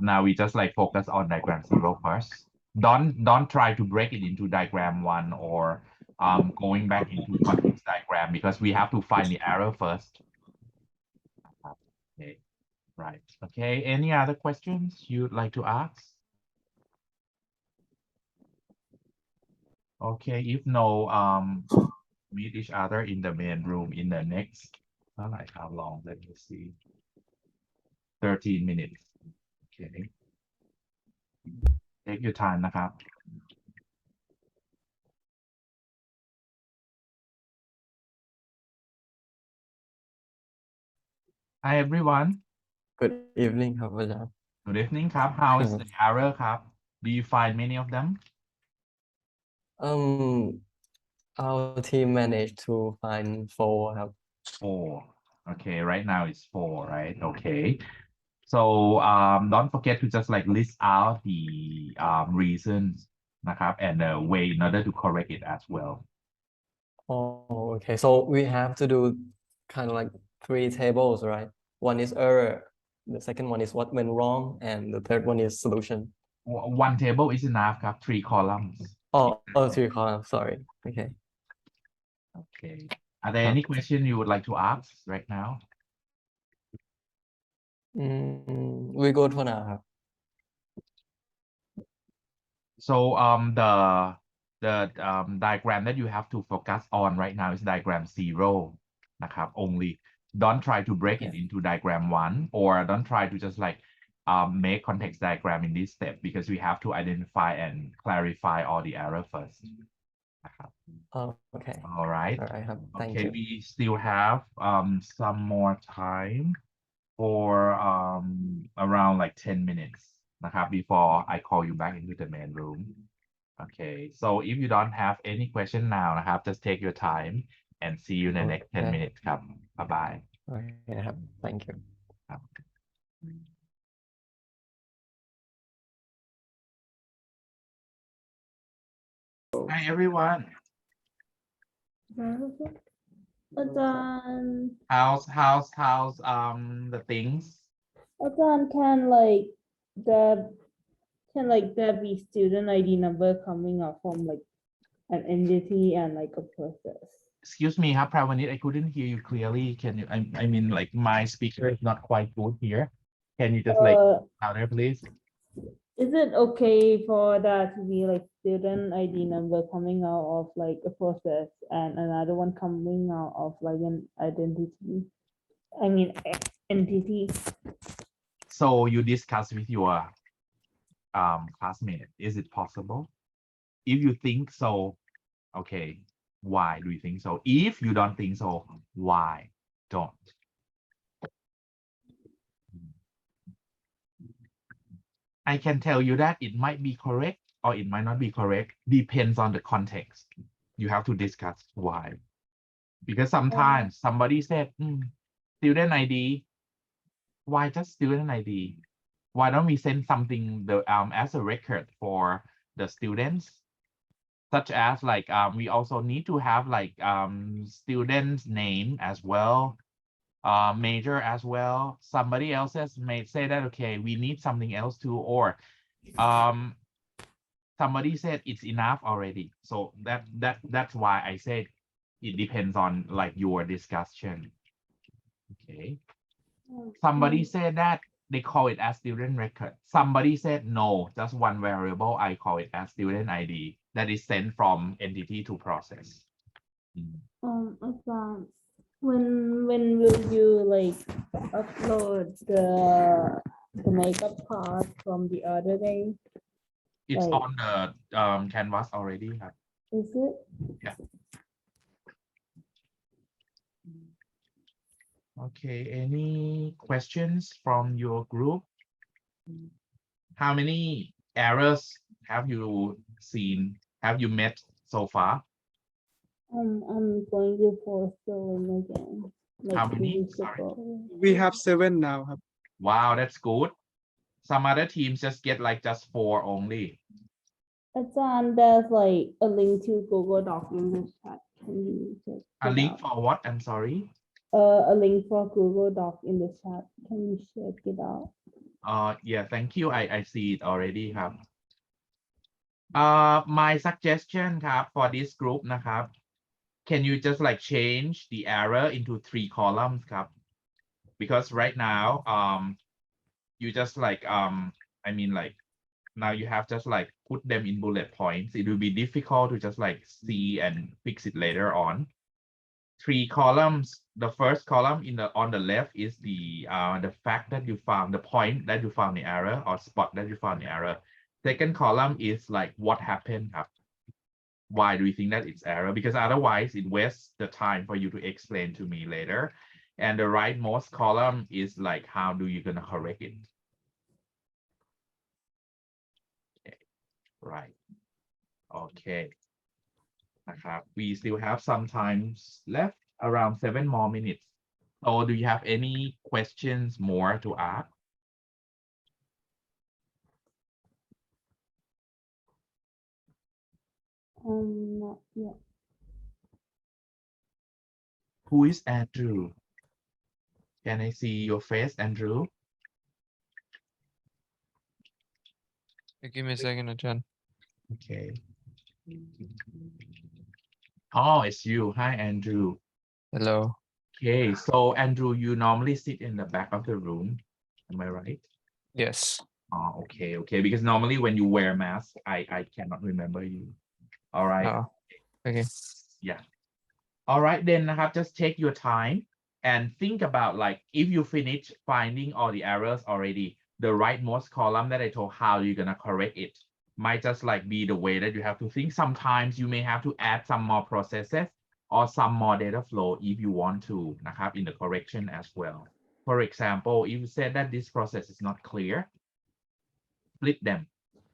Speaker 1: Now we just like focus on diagram 0 first. Don't try to break it into diagram 1 or going back into context diagram, because we have to find the error first. Okay, right. Okay, any other questions you'd like to ask? Okay, if no, meet each other in the main room in the next, like how long? Let me see. 13 minutes. Okay. Take your time,นะครับ. Hi everyone.
Speaker 6: Good evening ครับอาจารย์
Speaker 1: Good evening ครับ How is the error ครับ Do you find many of them?
Speaker 6: Our team managed to find 4 ครับ
Speaker 1: 4. Okay, right now it's 4, right? Okay. So don't forget to just like list out the reasons นะครับ and the way in order to correct it as well.
Speaker 6: Oh, okay. So we have to do kind of like 3 tables, right? One is error, the second one is what went wrong, and the third one is solution.
Speaker 1: 1 table is enough ครับ 3 columns.
Speaker 6: Oh, 3 columns, sorry. Okay.
Speaker 1: Okay. Are there any question you would like to ask right now?
Speaker 6: We go for now ครับ
Speaker 1: So the diagram that you have to focus on right now is diagram 0 นะครับ only. Don't try to break it into diagram 1, or don't try to just like make context diagram in this step, because we have to identify and clarify all the error first.
Speaker 6: Oh, okay.
Speaker 1: All right.
Speaker 6: All right ครับ Thank
Speaker 1: Okay,
Speaker 6: you.
Speaker 1: we still have some more time for around like 10 minutes นะครับ before I call you back into the main room. Okay, so if you don't have any question now นะครับ just take your time and see you in the next 10
Speaker 6: Okay.
Speaker 1: minutes ครับ bye bye.
Speaker 6: Okay ครับ Thank you.
Speaker 1: ครับ Hi everyone.
Speaker 7: อาจารย์
Speaker 1: How's the things?
Speaker 7: อาจารย์ can there be student ID number coming up from like an entity and like a process?
Speaker 1: Excuse me ครับ Pravanit, I couldn't hear you clearly. Can you, I mean like my speaker is not quite good here. Can you just like louder please?
Speaker 7: Is it okay for that to be like student ID number coming out of like a process and another one coming out of like an identity? I mean entity.
Speaker 1: So you discuss with your classmate, is it possible? If you think so, okay, why do you think so? If you don't think so, why don't? I can tell you that it might be correct or it might not be correct, depends on the context. You have to discuss why. Because sometimes somebody said, student ID, why just student ID? Why don't we send something as a record for the students? Such as like we also need to have like student's name as well, major as well. Somebody else may say that okay, we need something else too, or somebody said it's enough already. So that's why I said it depends on like your discussion. Okay. Somebody said that they call it as student record. Somebody said no, just one variable. I call it as student ID that is sent from entity to process.
Speaker 7: Advance. When will you like upload the makeup part from the other day?
Speaker 1: It's
Speaker 7: Right.
Speaker 1: on the canvas already.
Speaker 7: Is it?
Speaker 1: Yeah. Okay, any questions from your group? How many errors have you seen? Have you met so far?
Speaker 7: I'm going to post the link again.
Speaker 1: How
Speaker 7: Like
Speaker 1: many?
Speaker 7: 2 weeks
Speaker 1: Sorry.
Speaker 7: ago.
Speaker 2: We have 7 now.
Speaker 1: Wow, that's good. Some other teams just get like just 4 only.
Speaker 7: There's like a link to Google Doc in the chat. Can you check
Speaker 1: A
Speaker 7: it
Speaker 1: link
Speaker 7: out?
Speaker 1: for what? I'm sorry.
Speaker 7: A link for Google Doc in the chat. Can you check it out?
Speaker 1: Yeah, thank you. I see it already ครับ my suggestion ครับ for this group นะครับ can you just like change the error into 3 columns ครับ because right now you just like I mean like now you have just like put them in bullet points. It will be difficult to just like see and fix it later on. 3 columns. The first column on the left is the fact that you found the point that you found the error or spot that you found the error. Second column is like what happened. Why do you think that it's error? Because otherwise it wastes the time for you to explain to me later. And the rightmost column is like how do you gonna correct it? Okay. Right. Okay. We still have some time left, around 7 more minutes. So do you have any questions more to ask?
Speaker 7: Not yet.
Speaker 1: Who is Andrew? Can I see your face, Andrew?
Speaker 8: Give me a second, Ajahn.
Speaker 1: Okay. Oh, it's you. Hi, Andrew.
Speaker 8: Hello.
Speaker 1: Okay, so Andrew, you normally sit in the back of the room. Am I right?
Speaker 8: Yes.
Speaker 1: Oh, okay, okay. Because normally when you wear mask, I cannot remember you. All right.
Speaker 8: Oh, okay.
Speaker 1: Yeah. All right, then just take your time and think about like if you finish finding all the errors already, the rightmost column that I told how you're gonna correct it might just like be the way that you have to think. Sometimes you may have to add some more processes or some more data flow if you want to in the correction as well. For example, if you said that this process is not clear, split them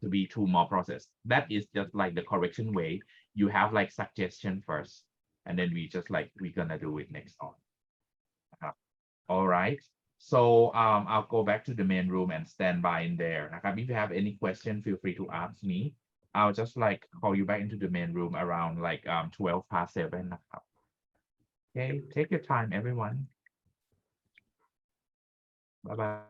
Speaker 1: to be 2 more process. That is just like the correction way. You have like suggestion first, and then we're gonna do it next on. All right. So I'll go back to the main room and stand by in there. If you have any question, feel free to ask me. I'll just like call you back into the main room around like 12 past 7. Okay, take your time, everyone. Bye-bye.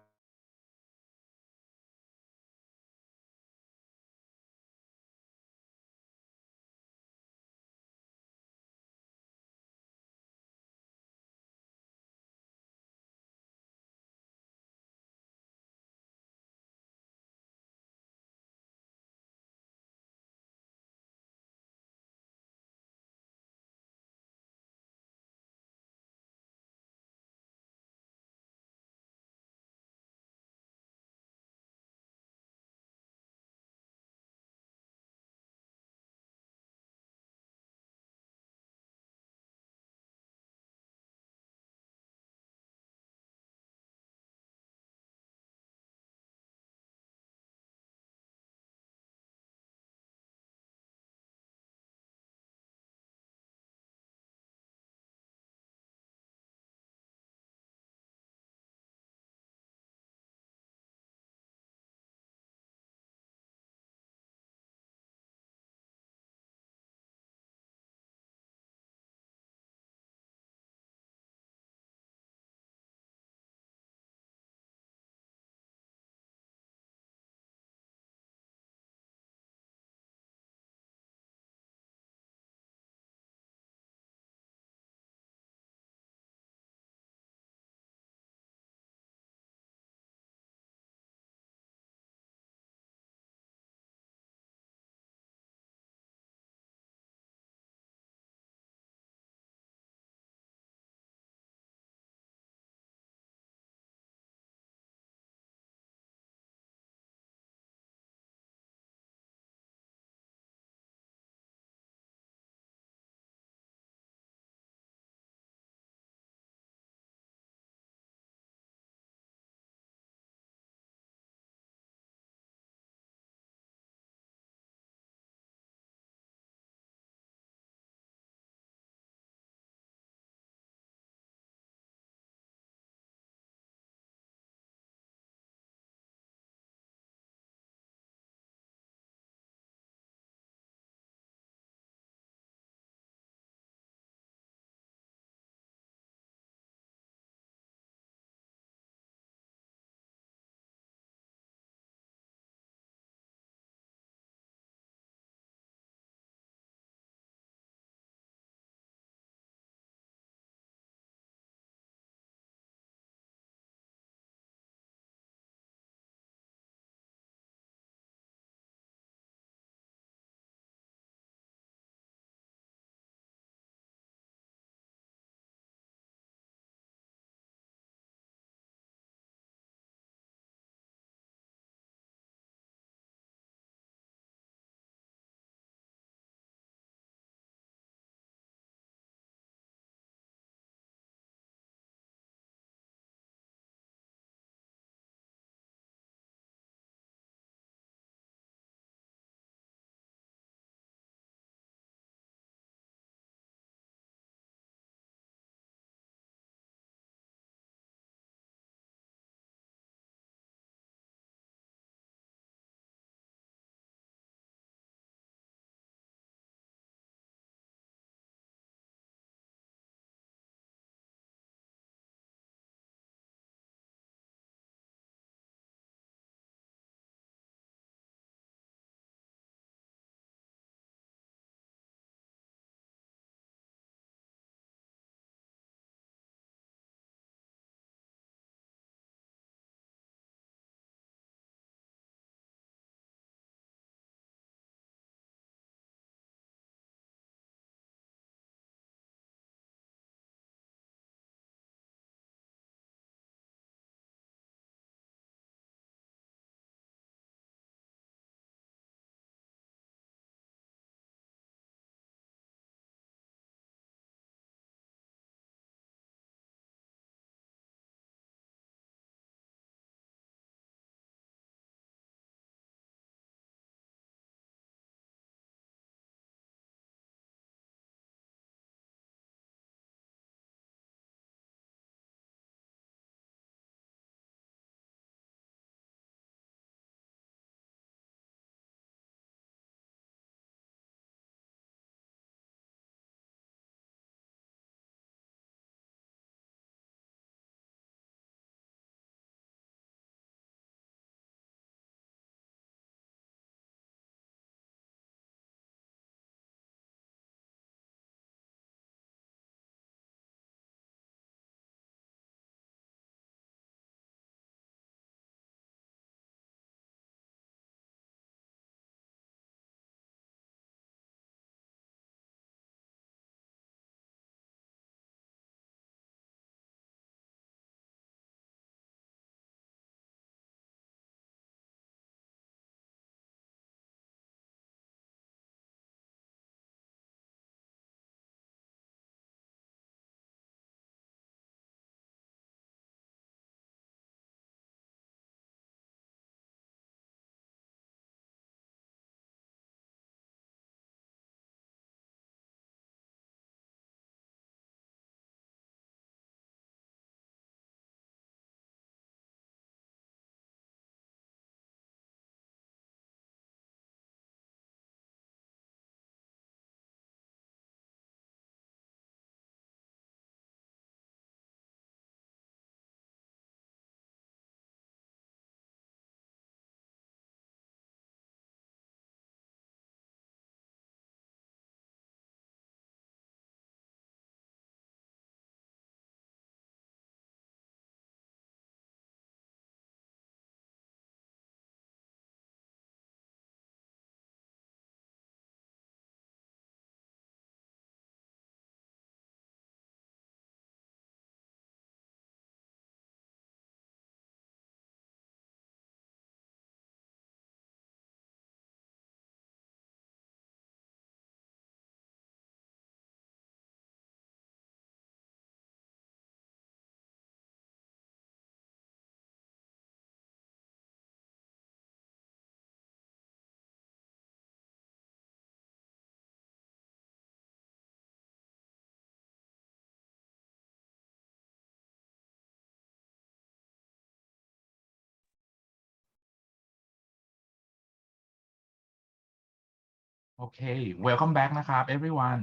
Speaker 1: Okay, welcome back นะครับ everyone.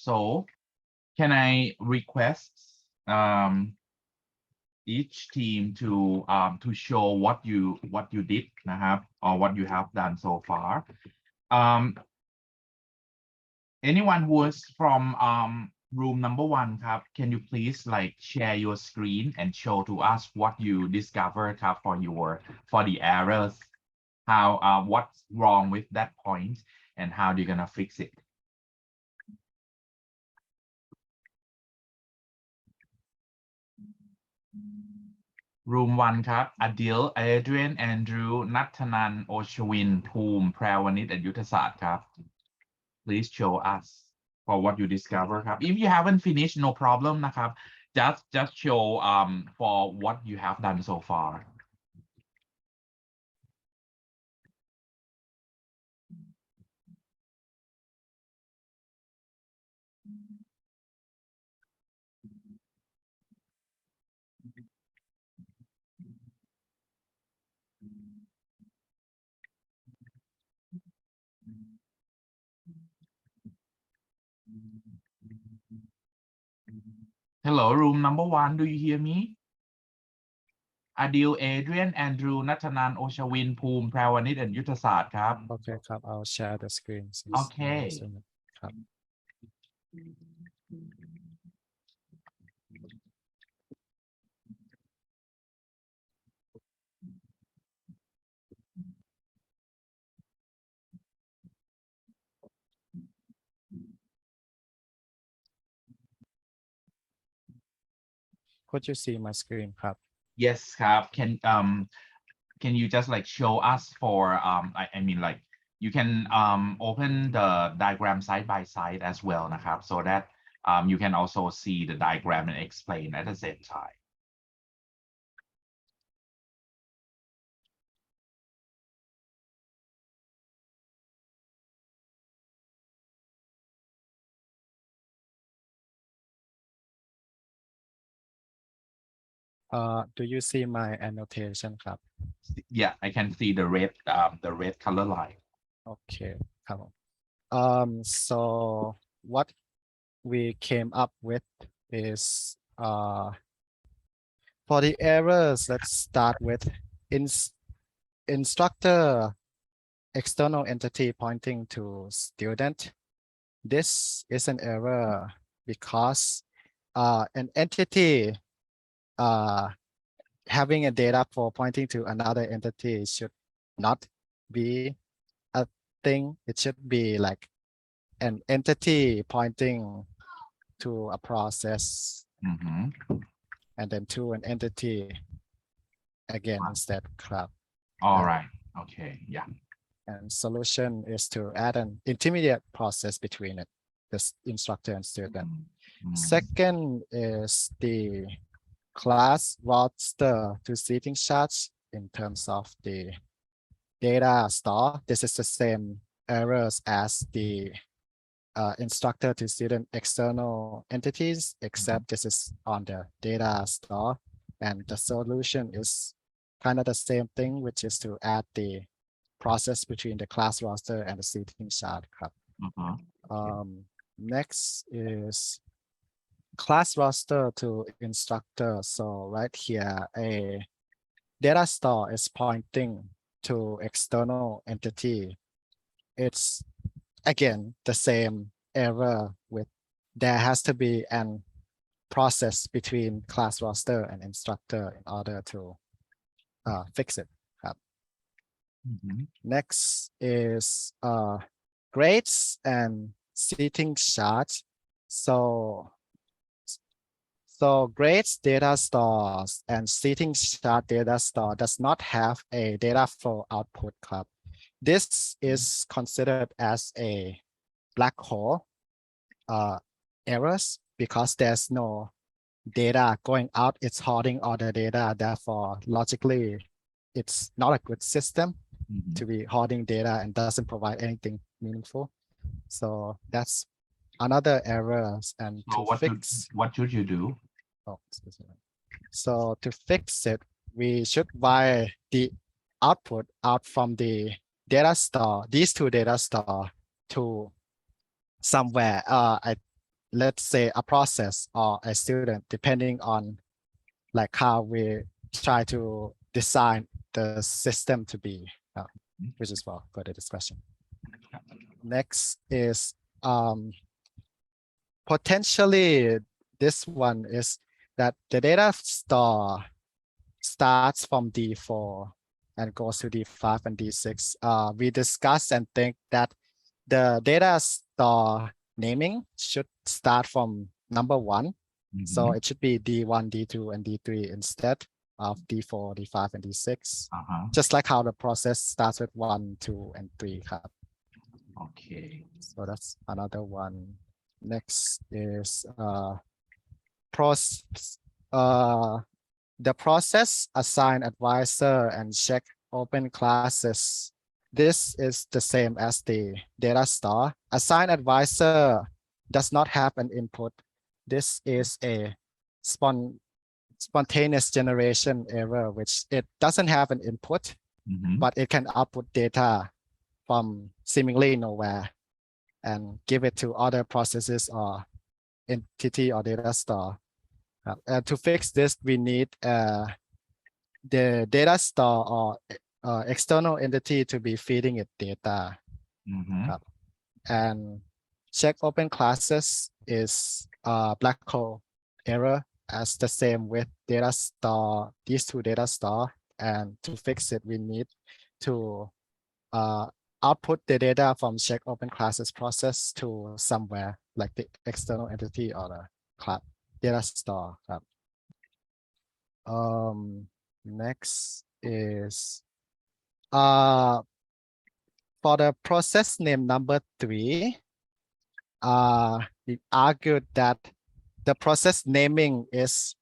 Speaker 1: So, can I request each team to show what you did นะครับ or what you have done so far. Anyone who is from room number 1 ครับ can you please like share your screen and show to us what you discovered ครับ for the errors, how what's wrong with that point and how you're gonna fix it. Room 1 ครับ Adil, Adrian, Andrew, นัทธนันท์ โอชวิน ภูมิ แพรวณิช and ยุทธศาสตร์ครับ Please show us for what you discover ครับ If you haven't finished, no problem นะครับ just show for what you have done so far. Hello, room number 1, do you hear me? Adil, Adrian, Andrew, นัทธนันท์ โอชวิน ภูมิ แพรวณิช and ยุทธศาสตร์ครับ
Speaker 4: Okay, ครับ I'll share the screen.
Speaker 1: Okay.
Speaker 4: ครับ Could you see my screen ครับ
Speaker 1: Yes ครับ can you just like show us for I mean like you can open the diagram side by side as well นะครับ so that you can also see the diagram and explain at the same time.
Speaker 4: Do you see my annotation ครับ
Speaker 1: Yeah, I can see the red color line.
Speaker 4: Okay, ครับผม so what we came up with is for the errors, let's start with instructor external entity pointing to student. This is an error because an entity having a data for pointing to another entity should not be a thing. It should be like an entity pointing to a process
Speaker 1: Mhm.
Speaker 4: and then to an entity again instead. ครับ
Speaker 1: All right. Okay. Yeah.
Speaker 4: And solution is to add an intermediate process between it, the instructor and student. Second is the class roster to seating charts in terms of the data store. This is the same errors as the instructor to student external entities, except this is on the data store. And the solution is kind of the same thing, which is to add the process between the class roster and the seating chart. Next is class roster to instructor. So right here, a data store is pointing to external entity. It's again the same error with there has to be an process between class roster and instructor in order to fix it. Next is grades and seating charts. So grades data stores and seating chart data store does not have a data flow output club. This is considered as a black hole errors because there's no data going out, it's holding all the data. Therefore, logically, it's not a good system to be holding data and doesn't provide anything meaningful. So that's another error. And
Speaker 1: So what should you do?
Speaker 4: Oh, excuse me. So to fix it, we should wire the output out from the data store, these two data store to somewhere, let's say a process or a student, depending on like how we try to design the system to be, which is for further discussion. Next is potentially this one is that the data store starts from D4 and goes to D5 and D6. We discuss and think that the data store naming should start from number 1. So it should be D1, D2, and D3 instead of D4, D5, and D6. Just like how the process starts with 1, 2, and 3.
Speaker 1: Okay.
Speaker 4: So that's another one. Next is the process assign advisor and check open classes. This is the same as the data store. Assign advisor does not have an input. This is a spontaneous generation error, which it doesn't have an input, but it can output data from seemingly nowhere and give it to other processes or entity or data store. And to fix this, we need the data store or external entity to be feeding it data. And check open classes is a black hole error, as the same with data store, these two data store. And to fix it, we need to output the data from check open classes process to somewhere like the external entity or the class data store. Next is for the process name number 3, we argued that the process naming is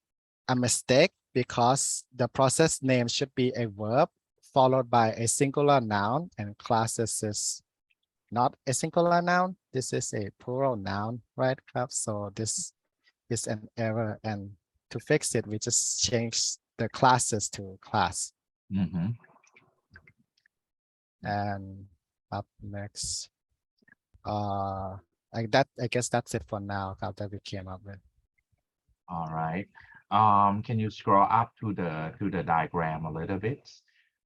Speaker 4: a mistake because the process name should be a verb followed by a singular noun, and classes is not a singular noun. This is a plural noun, right? So this is an error, and to fix it, we just change the classes to class. And up next, I guess that's it for now that we came up with.
Speaker 1: All right. Can you scroll up to the diagram a little bit?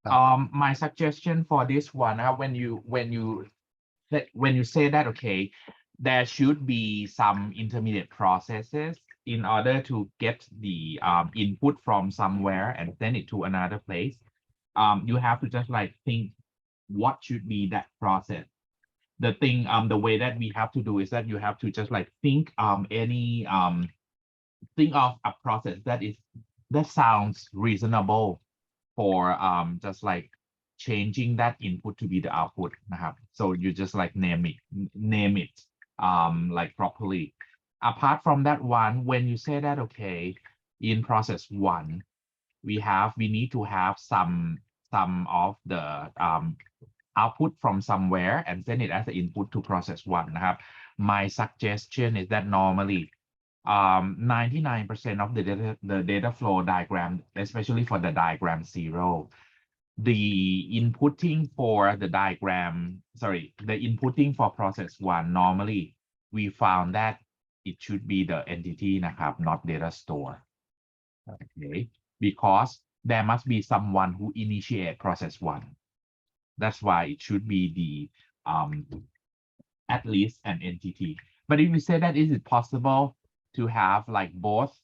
Speaker 1: My suggestion for this one, when you say that, okay, there should be some intermediate processes in order to get the input from somewhere and send it to another place. You have to just like think what should be that process. The thing, the way that we have to do is that you have to just like think think of a process that sounds reasonable for just like changing that input to be the output. So you just like name it like properly. Apart from that one, when you say that, okay, in process 1, we need to have some of the output from somewhere and send it as the input to process 1. My suggestion is that normally 99% of the data flow diagram, especially for the diagram 0, the inputting for the inputting for process 1, normally we found that it should be the entity, not data store. Okay, because there must be someone who initiate process 1. That's why it should be the at least an entity. But if you say that, is it possible to have like both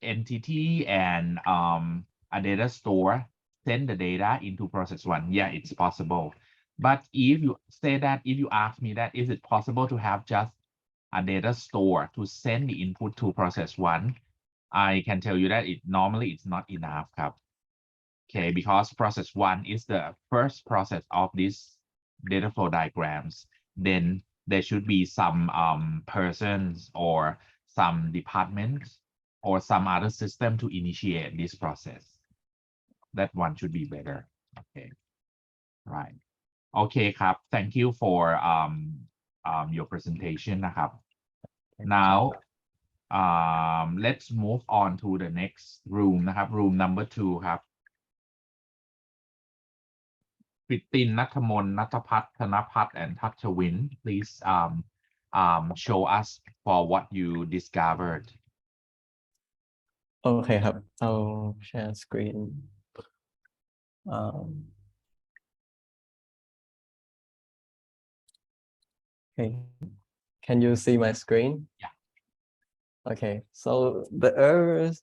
Speaker 1: entity and a data store send the data into process 1? Yeah, it's possible. But if you say that, if you ask me that, is it possible to have just a data store to send the input to process 1? I can tell you that normally it's not enough. Okay, because process 1 is the first process of this data flow diagrams. Then there should be some persons or some departments or some other system to initiate this process. That one should be better. Okay, right. Okay, thank you for your presentation. Now let's move on to the next room. Room number 2. Kritin, Nathamon, Natapat, Thanapat, and Tatchawin, please show us for what you discovered.
Speaker 6: โอเคครับ เอา share screen okay, can you see my screen?
Speaker 1: Yeah.
Speaker 6: Okay, so the errors,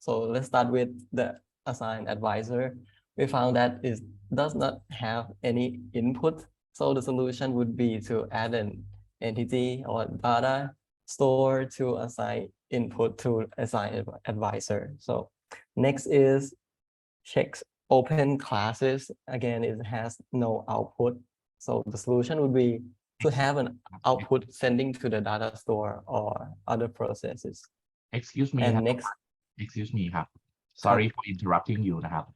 Speaker 6: so let's start with the assigned advisor. We found that it does not have any input, so the solution would be to add an entity or data store to assign input to assign advisor. So next is checks open classes. Again, it has no output, so the solution would be to have an output sending to the data store or other processes.
Speaker 1: Excuse me,
Speaker 6: And
Speaker 1: ครับ
Speaker 6: next,
Speaker 1: excuse me ครับ sorry for interrupting you นะครับ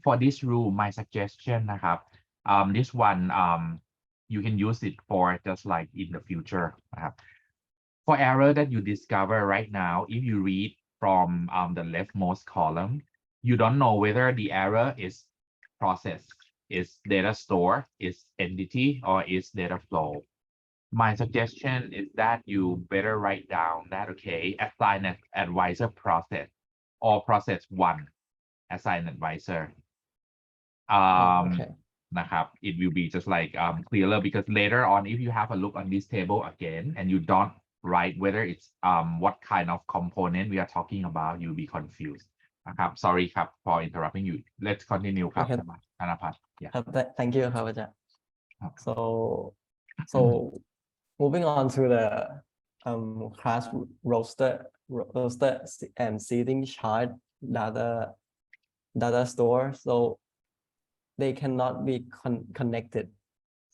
Speaker 1: for this rule my suggestion นะครับ this one you can use it for just like in the future นะครับ for error that you discover right now if you read from the leftmost column you don't know whether the error is process is data store is entity or is data flow. My suggestion is that you better write down that, okay, assign an advisor process or process one, assign advisor.
Speaker 6: okay.
Speaker 1: นะครับ it will be just like clearer because later on if you have a look on this table again and you don't write whether it's what kind of component we are talking about you'll be confused นะครับ sorry ครับ for interrupting you let's continue ครับ
Speaker 6: Okay.
Speaker 1: ธนภัทร yeah.
Speaker 6: Thank you ครับอาจารย์
Speaker 1: ครับ
Speaker 6: So moving on to the class roster and seating chart data store. So they cannot be connected.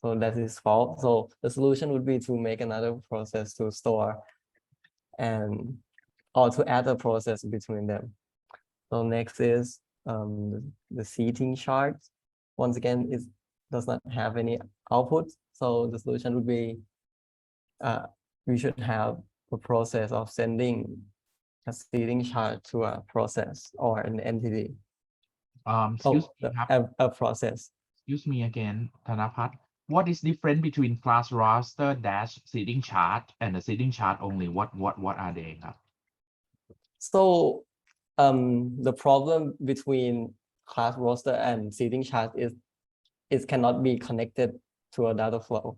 Speaker 6: So that is false. So the solution would be to make another process to store and or to add a process between them. So next is the seating chart. Once again, it does not have any output. So the solution would be we should have a process of sending a seating chart to a process or an entity.
Speaker 1: Excuse me ครับ
Speaker 6: a process.
Speaker 1: Excuse me again ธนภัทร what is different between class roster dash seating chart and the seating chart only what are they ครับ
Speaker 6: So the problem between class roster and seating chart is it cannot be connected to a data flow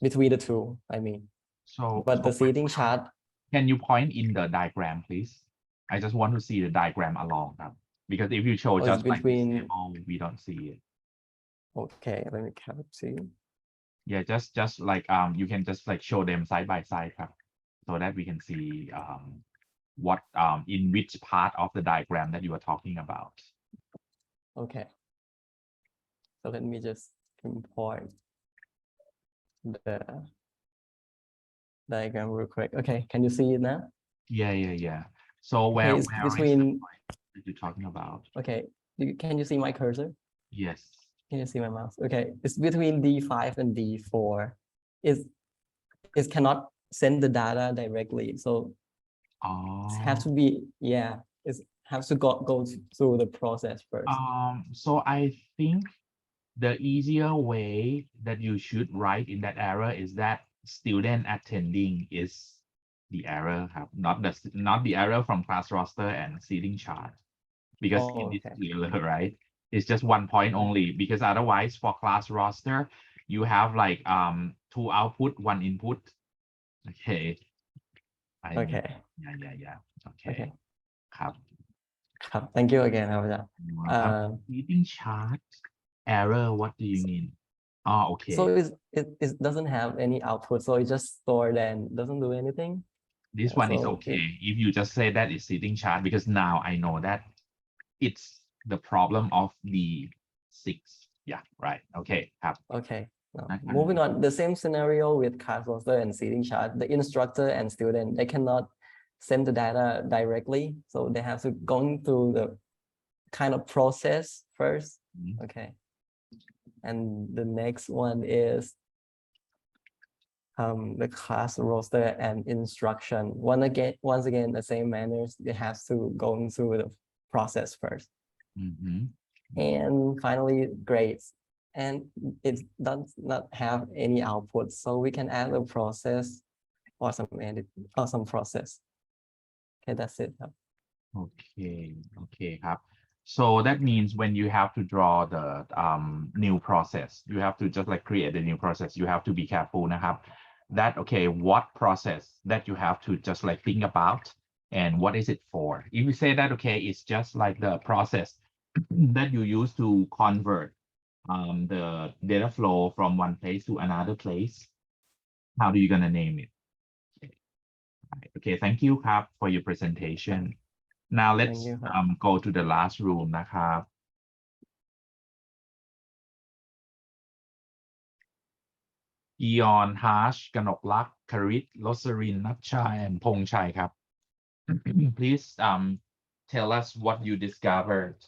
Speaker 6: between the two, I mean.
Speaker 1: so
Speaker 6: But
Speaker 1: so
Speaker 6: the seating chart,
Speaker 1: can you point in the diagram please I just want to see the diagram along ครับ because if you show
Speaker 6: is
Speaker 1: just like this
Speaker 6: between
Speaker 1: table we don't see it
Speaker 6: okay, let me see.
Speaker 1: yeah just like you can just like show them side by side ครับ so that we can see what in which part of the diagram that you are talking about
Speaker 6: Okay. So let me just import the diagram real quick. Okay, can you see it now?
Speaker 1: yeah so where
Speaker 6: it's
Speaker 1: where is the
Speaker 6: between
Speaker 1: point that you're talking about
Speaker 6: okay. Can you see my cursor?
Speaker 1: yes
Speaker 6: Can you see my mouse? Okay, it's between D5 and D4. It cannot send the data directly. So it has to be, yeah, it has to go through the process first.
Speaker 1: So I think the easier way that you should write in that error is that student attending is the error ครับ not the error from class roster and seating chart because
Speaker 6: Oh,
Speaker 1: it is
Speaker 6: okay.
Speaker 1: clear right it's just one point only because otherwise for class roster you have like two output one input okay
Speaker 6: Okay.
Speaker 1: yeah okay
Speaker 6: Okay.
Speaker 1: ครับ
Speaker 6: Thank you again ครับอาจารย์
Speaker 1: seating chart error what do you mean okay
Speaker 6: So it doesn't have any output, so it just stored and doesn't do anything.
Speaker 1: this one is
Speaker 6: So
Speaker 1: okay if you just say that it's seating chart because now I know that it's the problem of the 6 yeah right okay ครับ
Speaker 6: Okay. Now,
Speaker 1: Okay.
Speaker 6: moving on, the same scenario with class roster and seating chart. The instructor and student, they cannot send the data directly, so they have to go through the kind of process first.
Speaker 1: Mhm.
Speaker 6: Okay. And the next one is the class roster and instruction. Once again, the same manners, it has to go through the process first.
Speaker 1: Mhm.
Speaker 6: And finally, grades. And it does not have any output, so we can add a process or some edit or some process. Okay, that's it.
Speaker 1: Okay, okay, ครับ so that means when you have to draw the new process, you have to just like create the new process. You have to be careful นะครับ that okay, what process that you have to just like think about and what is it for. If you say that okay, it's just like the process that you use to convert the data flow from one place to another place, how do you gonna name it? Okay, thank you ครับ for your presentation. Now let's
Speaker 6: you.
Speaker 1: go to the last room นะครับ Eon, Harsh, กนกลักษณ์ Karit, Rosalind, นัชชา and พงษ์ชัยครับ please tell us what you discovered.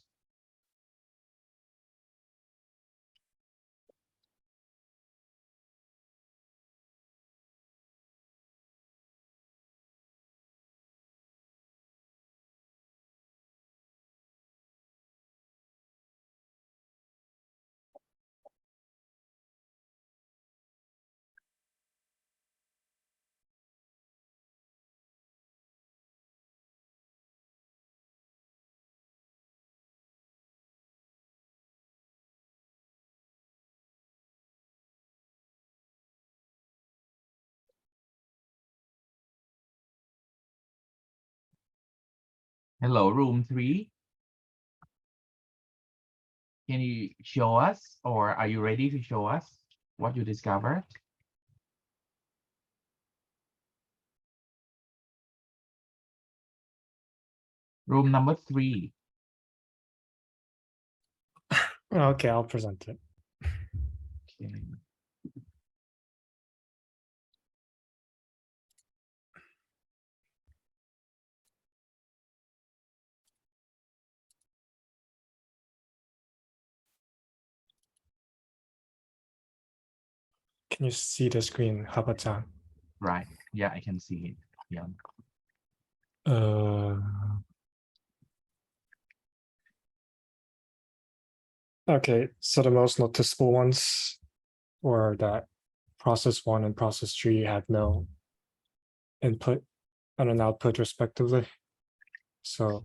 Speaker 1: Hello, room 3. Can you show us, or are you ready to show us what you discovered? Room number 3.
Speaker 9: Okay, I'll present it.
Speaker 1: Okay.
Speaker 9: Can you see the screen, Haba-chan?
Speaker 1: Right. Yeah, I can see it. Yeah.
Speaker 9: Okay, so the most noticeable ones were that process 1 and process 3 had no input and an output respectively. So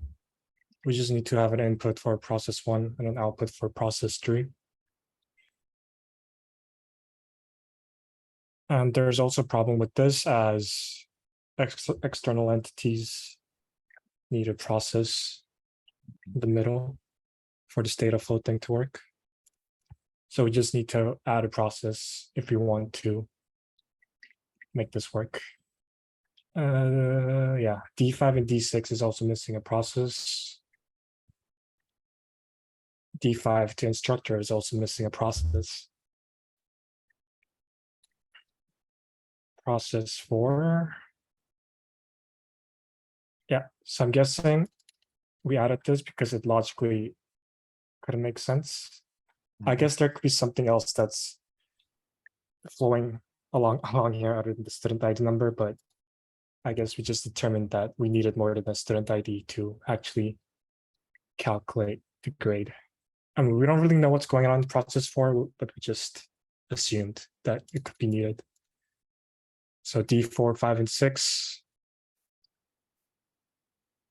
Speaker 9: we just need to have an input for process 1 and an output for process 3. And there's also a problem with this, as external entities need a process in the middle for this data flow thing to work. So we just need to add a process if we want to make this work. Yeah, D5 and D6 is also missing a process. D5 to instructor is also missing a process. Process 4. Yeah, so I'm guessing we added this because it logically couldn't make sense. I guess there could be something else that's flowing along here other than the student ID number, but I guess we just determined that we needed more than a student ID to actually calculate the grade. I mean, we don't really know what's going on in process 4, but we just assumed that it could be needed. So D4, 5, and 6.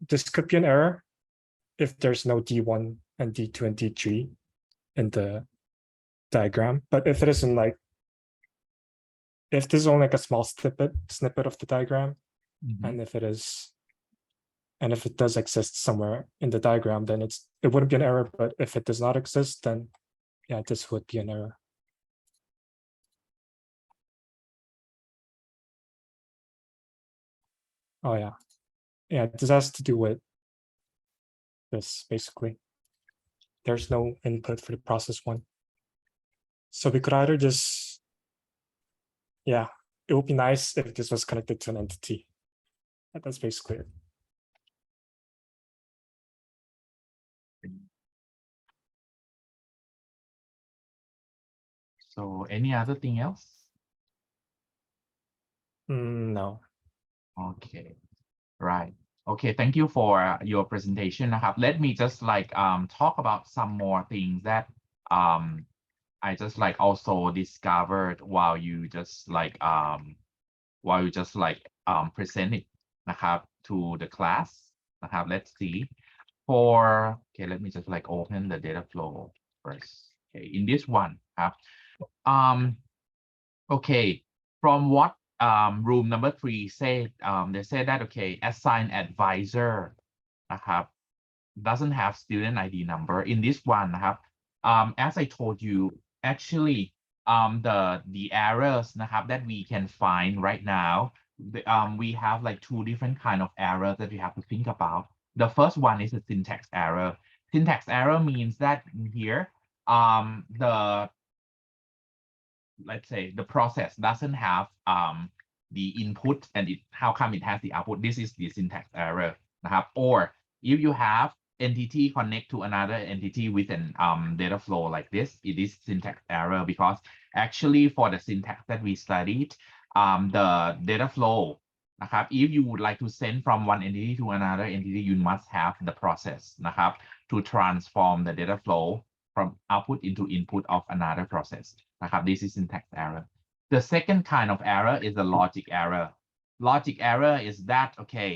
Speaker 9: This could be an error if there's no D1 and D2 and D3 in the diagram. But if it isn't, like, if this is only like a small snippet of the diagram, and if it does exist somewhere in the diagram, then it wouldn't be an error. But if it does not exist, then yeah, this would be an error. Oh yeah, this has to do with this basically. There's no input for the process 1, so we could either just, yeah, it would be nice if this was connected to an entity. That's basically it.
Speaker 1: So any other thing else?
Speaker 9: No.
Speaker 1: Okay, right. Okay, thank you for your presentation นะครับ Let me just like talk about some more things that I just like also discovered while you just like present it นะครับ to the class นะครับ Let's see for okay let me just like open the data flow first. Okay, in this one ครับ okay, from what room number 3 said, they said that okay, assign advisor นะครับ doesn't have student ID number. In this one นะครับ as I told you, actually the errors นะครับ that we can find right now, we have like 2 different kind of errors that we have to think about. The first one is a syntax error. Syntax error means that here the let's say the process doesn't have the input and it how come it has the output. This is the syntax error นะครับ or if you have entity connect to another entity with an data flow like this, it is syntax error because actually for the syntax that we studied, the data flow นะครับ if you would like to send from one entity to another entity, you must have the process นะครับ to transform the data flow from output into input of another process นะครับ this is syntax error. The second kind of error is the logic error. Logic error is that okay,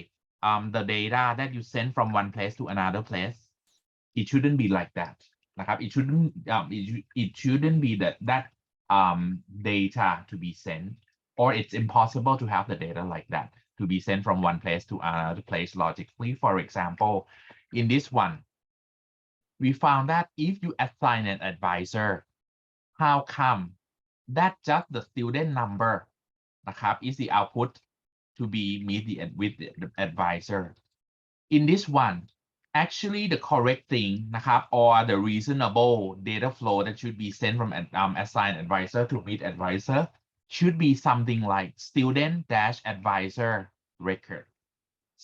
Speaker 1: the data that you send from one place to another place, it shouldn't be like that นะครับ it shouldn't be that data to be sent, or it's impossible to have the data like that to be sent from one place to another place logically. For example, in this one, we found that if you assign an advisor, how come that just the student number นะครับ is the output to be meet with the advisor. In this one, actually the correct thing นะครับ or the reasonable data flow that should be sent from assigned advisor to meet advisor should be something like student dash advisor record,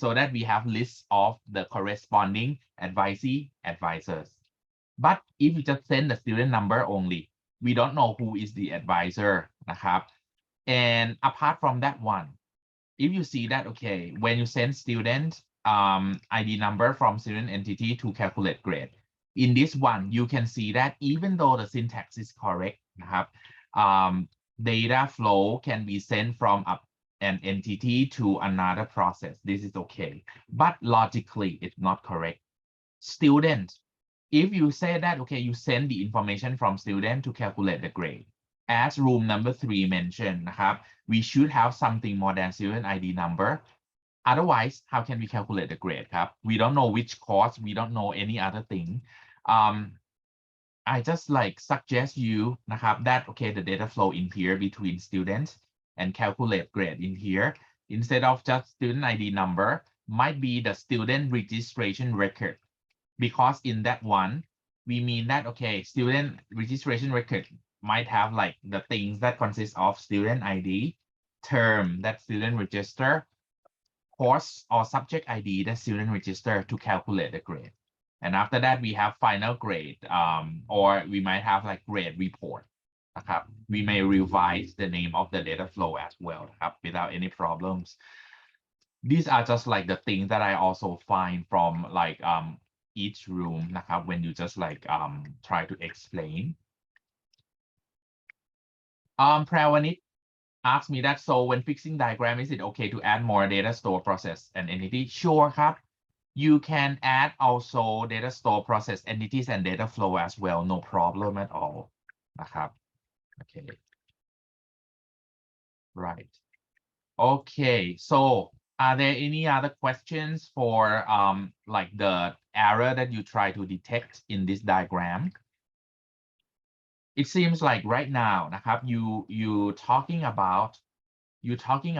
Speaker 1: so that we have lists of the corresponding advisee advisors. But if you just send the student number only, we don't know who is the advisor นะครับ and apart from that one, if you see that okay, when you send student ID number from student entity to calculate grade, in this one you can see that even though the syntax is correct นะครับ data flow can be sent from an entity to another process. This is okay, but logically it's not correct. Student, if you say that okay, you send the information from student to calculate the grade, as room number 3 mentioned นะครับ we should have something more than student ID number. Otherwise, how can we calculate the grade ครับ we don't know which course, we don't know any other thing. I just like suggest you นะครับ that okay, the data flow in here between students and calculate grade in here instead of just student ID number might be the student registration record, because in that one we mean that okay, student registration record might have like the things that consist of student ID, term that student register, course or subject ID that student register to calculate the grade. And after that we have final grade, or we might have like grade report นะครับ we may revise the name of the data flow as well นะครับ without any problems. These are just like the things that I also find from like each room นะครับ when you just like try to explain. Prawanit asked me that, so when fixing diagram, is it okay to add more data store process and entity? Sure ครับ you can add also data store process entities and data flow as well, no problem at all นะครับ okay, right, okay, so are there any other questions for like the error that you try to detect in this diagram? It seems like right now นะครับ you talking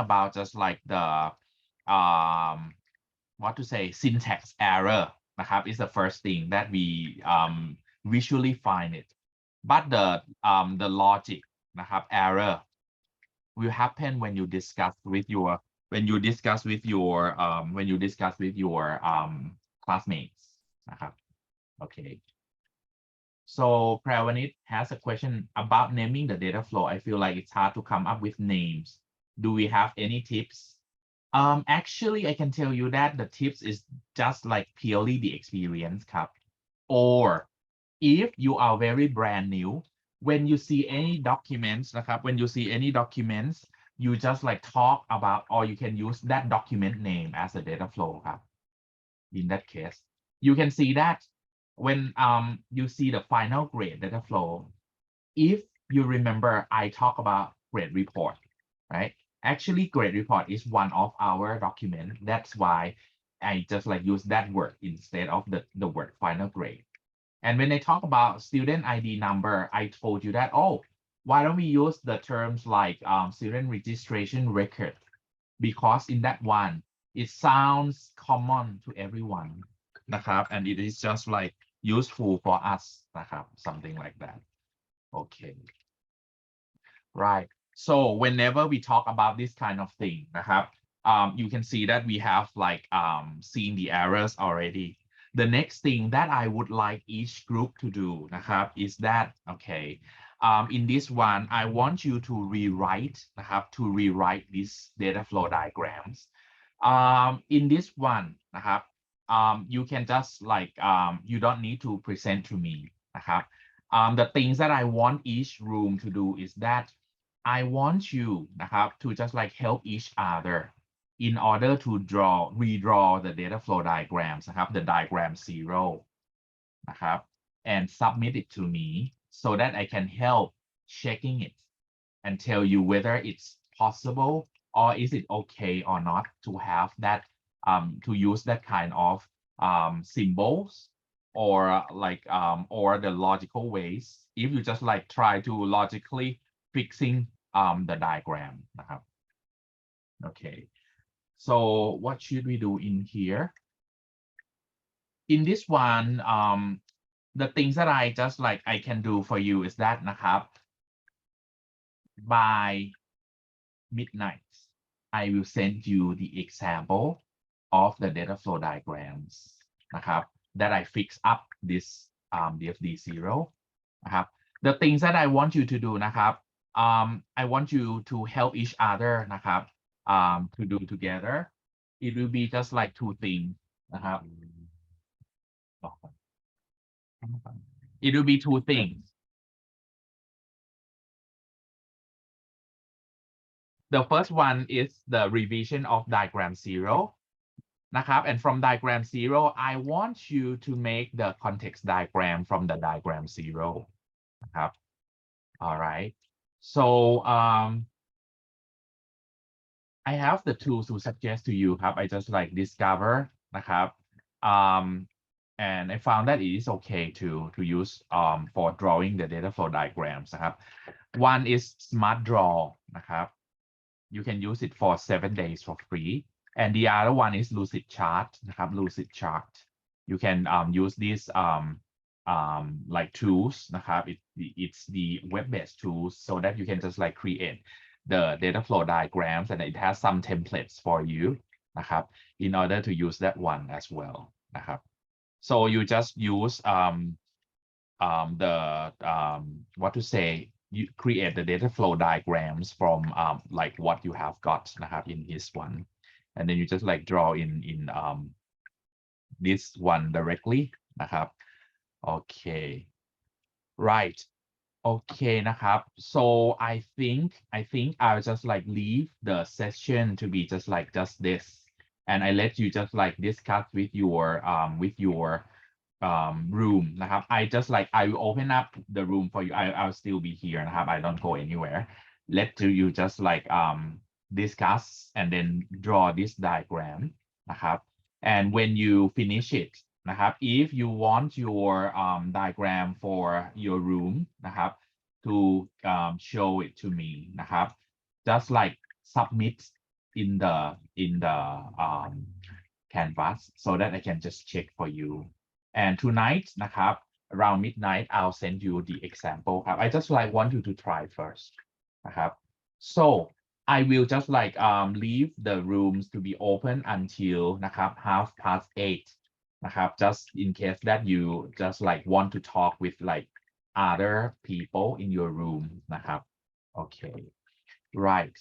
Speaker 1: about just like the what to say, syntax error นะครับ is the first thing that we visually find it, but the logic นะครับ error will happen when you discuss with your classmates นะครับ okay. So Prawanit has a question about naming the data flow. I feel like it's hard to come up with names. Do we have any tips? Actually, I can tell you that the tips is just like purely the experience,ครับ. Or if you are very brand new, when you see any documents,นะครับ, when you see any documents, you just like talk about, or you can use that document name as a data flow,ครับ. In that case, you can see that when you see the final grade data flow, if you remember, I talk about grade report, right? Actually, grade report is one of our document. That's why I just like use that word instead of the word final grade. And when I talk about student ID number, I told you that, oh, why don't we use the terms like student registration record? Because in that one, it sounds common to everyone,นะครับ, and it is just like useful for us,นะครับ, something like that. Okay. Right. So whenever we talk about this kind of thing, you can see that we have like seen the errors already. The next thing that I would like each group to do, is that, okay, in this one, I want you to rewrite, these data flow diagrams. In this one, you can just like, you don't need to present to me, the things that I want each room to do is that I want you, to just like help each other in order to redraw the data flow diagrams, the diagram 0, and submit it to me so that I can help checking it and tell you whether it's possible or is it okay or not to have that, to use that kind of symbols or like or the logical ways if you just like try to logically fixing the diagram. Okay, so what should we do in here? In this one, the things that I just like I can do for you is that, by midnight, I will send you the example of the data flow diagrams, that I fix up this DFD0. The things that I want you to do, I want you to help each other, to do together. It will be just like two things, It will be two things. The first one is the revision of diagram 0. And from diagram 0, I want you to make the context diagram from the diagram 0. All right. So I have the tools to suggest to you. I just like discover, and I found that it is okay to use for drawing the data flow diagrams. One is Smart Draw. You can use it for 7 days for free. And the other one is Lucid Chart. Lucid Chart. You can use these like tools. It's the web-based tools so that you can just like create the data flow diagrams, and it has some templates for you, in order to use that one as well. So you just use what to say, you create the data flow diagrams from like what you have got in this one, and then you just like draw in this one directly. Okay, right. Okay, so I think I'll just like leave the session to be just this, and I let you just like discuss with your room. I just like I will open up the room for you. I'll still be here, I don't go anywhere. Let you just like discuss and then draw this diagram. And when you finish it, if you want your diagram for your room, to show it to me, just like submit in the canvas so that I can just check for you. And tonight, around midnight, I'll send you the example. I just like want you to try first. So I will just like leave the rooms to be open until 8:30, just in case that you just like want to talk with like other people in your room. Okay, right.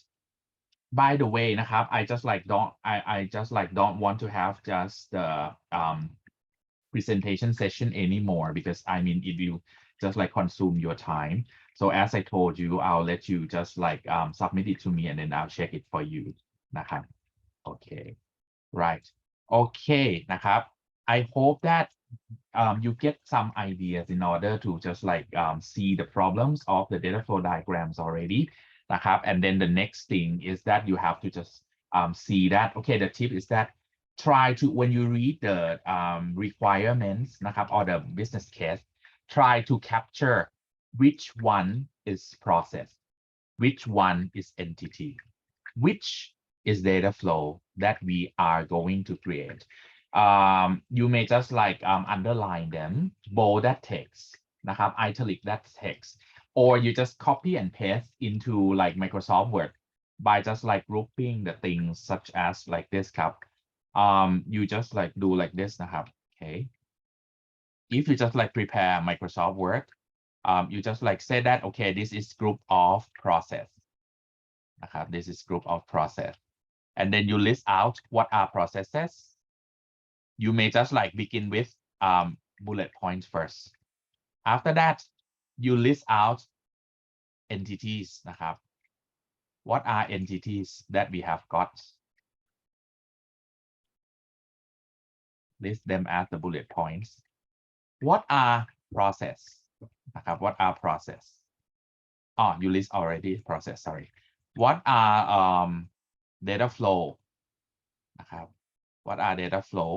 Speaker 1: by the way นะครับ I just like don't want to have just the presentation session anymore because I mean it will just like consume your time. So as I told you, I'll let you just like submit it to me and then I'll check it for you นะครับ Okay, right. Okay นะครับ I hope that you get some ideas in order to just like see the problems of the data flow diagrams already นะครับ and then the next thing is that you have to just see that okay the tip is that try to when you read the requirements นะครับ or the business case try to capture which one is process which one is entity which is data flow that we are going to create you may just like underline them bold that text นะครับ italic that text or you just copy and paste into like Microsoft Word by just like grouping the things such as like this ครับ you just like do like this นะครับ okay if you just like prepare Microsoft Word you just like say that okay this is group of process นะครับ this is group of process and then you list out what are processes you may just like begin with bullet points first after that you list out entities นะครับ what are entities that we have got list them as the bullet points what are process นะครับ what are process oh you list already process sorry what are data flow นะครับ what are data flow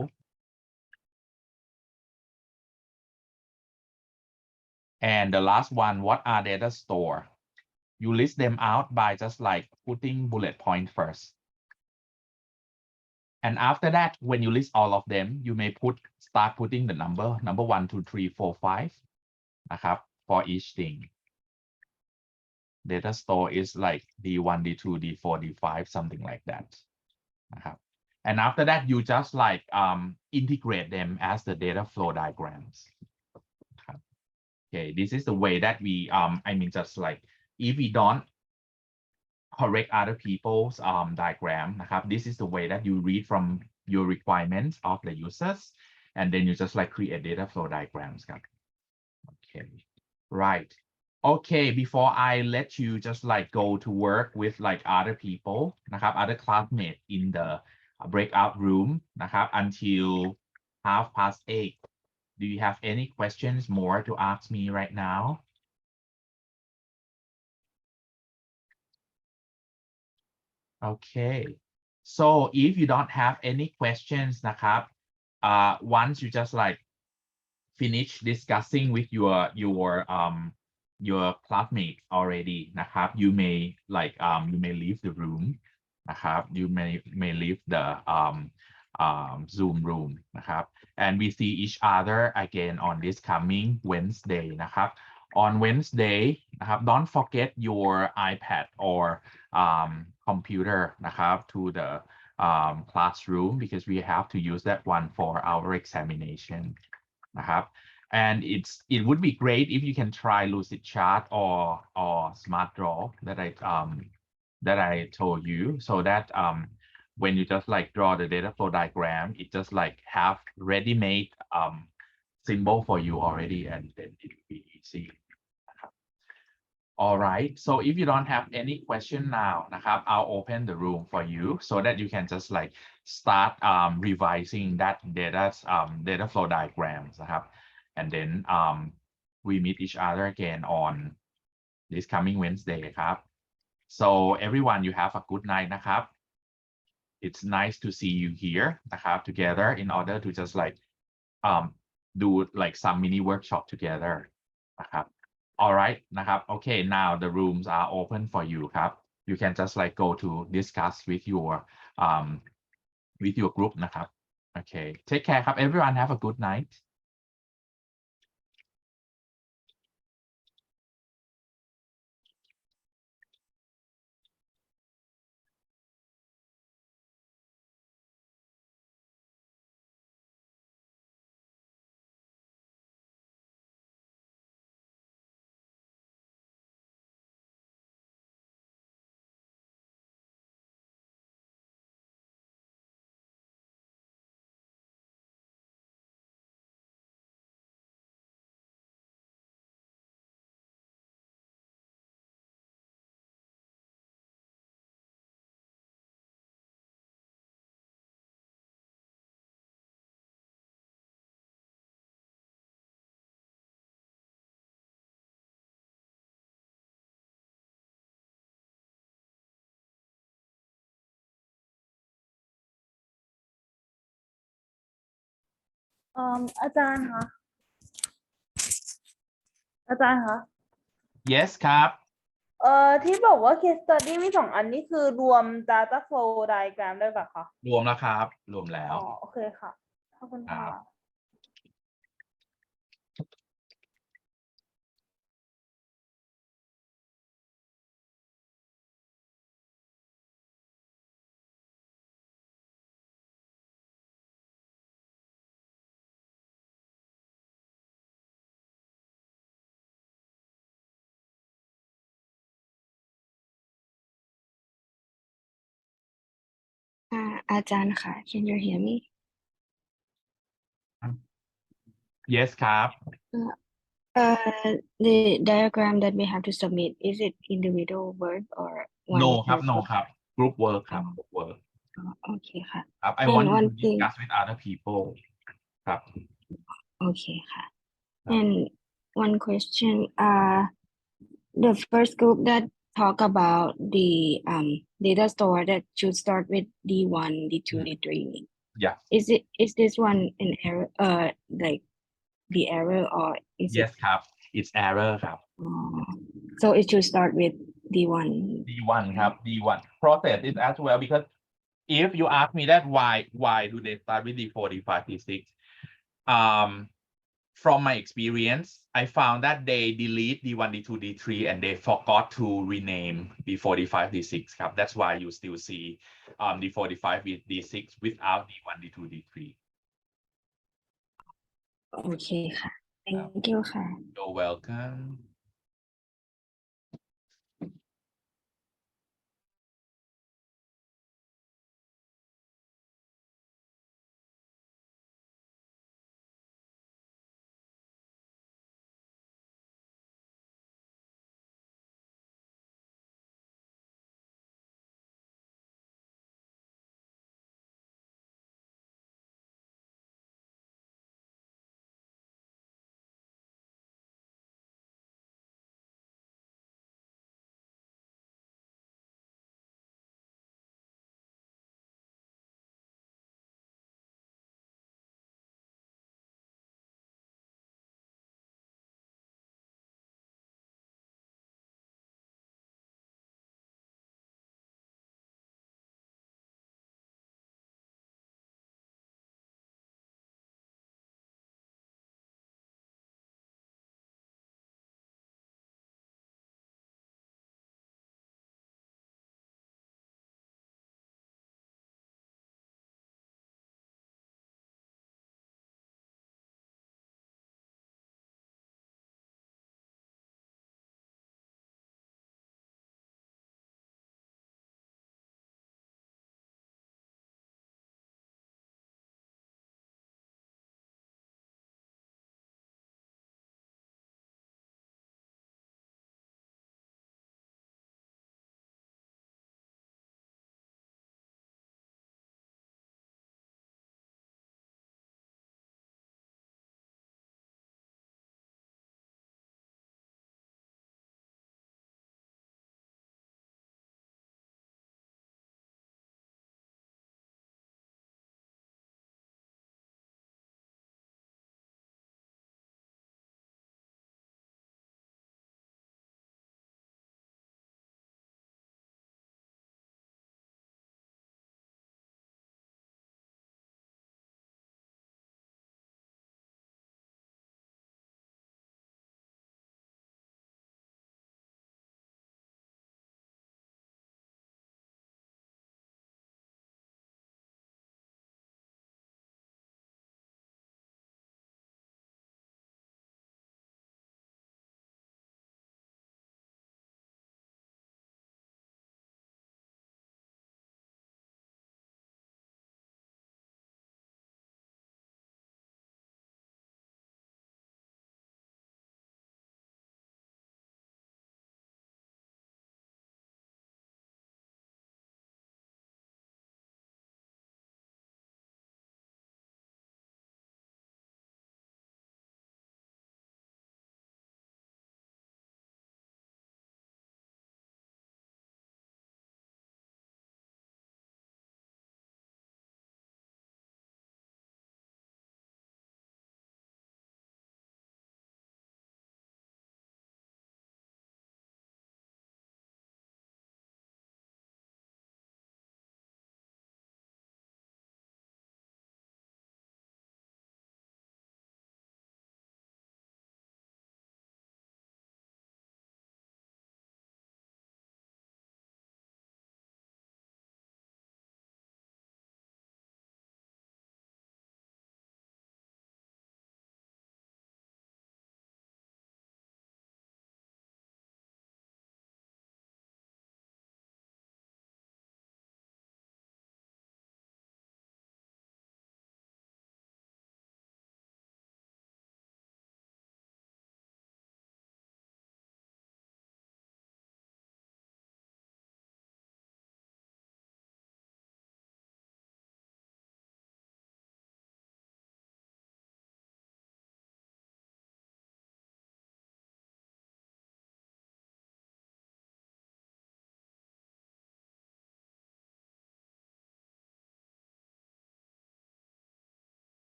Speaker 1: and the last one what are data store you list them out by just like putting bullet point first and after that when you list all of them you may start putting the number 1 2 3 4 5 นะครับ for each thing data store is like d1 d2 d4 d5 something like thatนะครับ and after that you just like integrate them as the data flow diagrams ครับ okay this is the way that we I mean just like if we don't correct other people's diagram นะครับ this is the way that you read from your requirements of the users and then you just like create data flow diagrams ครับ okay right okay before I let you just like go to work with like other people นะครับ other classmates in the breakout room นะครับ until 8:30 do you have any questions more to ask me right now Okay, so if you don't have any questions นะครับ once you just like finish discussing with your classmates already นะครับ you may like you may leave the room นะครับ you may leave the Zoom room นะครับ and we see each other again on this coming Wednesday นะครับ on Wednesday นะครับ don't forget your iPad or computer นะครับ to the classroom because we have to use that one for our examination นะครับ and it would be great if you can try lucid chart or smart draw that I told you so that when you just like draw the data flow diagram it just like have ready-made symbol for you already and then it will be easy นะครับ all right so if you don't have any question now นะครับ I'll open the room for you so that you can just like start revising that data flow diagrams นะครับ and then we meet each other again on this coming Wednesday ครับ so everyone you have a good night นะครับ it's nice to see you here นะครับ together in order to just like do like some mini workshop together นะครับ all right นะครับ okay now the rooms are open for you ครับ you can just like go to discuss with your group นะครับ okay take care ครับ everyone have a good night
Speaker 7: อาจารย์คะอาจารย์คะ
Speaker 1: yes ครับ
Speaker 7: ที่บอกว่า case study มี2 อันนี้คือรวม data flow diagram ได้ปะคะ
Speaker 1: รวมแล้วครับ รวมแล้ว
Speaker 7: โอเคค่ะ ขอบคุณ
Speaker 1: ครั
Speaker 7: ค่ะ
Speaker 1: บ
Speaker 10: อาจารย์ค่ะ can you hear me
Speaker 1: yes ครับ
Speaker 10: the diagram that we have to submit is it individual work or one
Speaker 1: no ครับ
Speaker 10: person?
Speaker 1: no ครับ group work ครับ group work
Speaker 10: โอเคค่ะ
Speaker 1: ครับ I
Speaker 10: and
Speaker 1: want you
Speaker 10: one
Speaker 1: to
Speaker 10: thing
Speaker 1: discuss with other people ครับ
Speaker 10: โอเคค่ะ
Speaker 1: ครับ
Speaker 10: and one question the first group that talk about the data store that should start with D1 D2 D3
Speaker 1: yeah
Speaker 10: is this one an error like the error or is
Speaker 1: yes ครับ it's error ครับ
Speaker 10: so it should start with D1
Speaker 1: D1 ครับ D1 process is as well because if you ask me that why do they start with D4 D5 D6 from my experience I found that they delete D1 D2 D3 and they forgot to rename D4 D5 D6 ครับ that's why you still see D4 D5 with D6 without D1 D2 D3
Speaker 10: โอเคค่ะ thank you ค่ะ
Speaker 1: you're welcome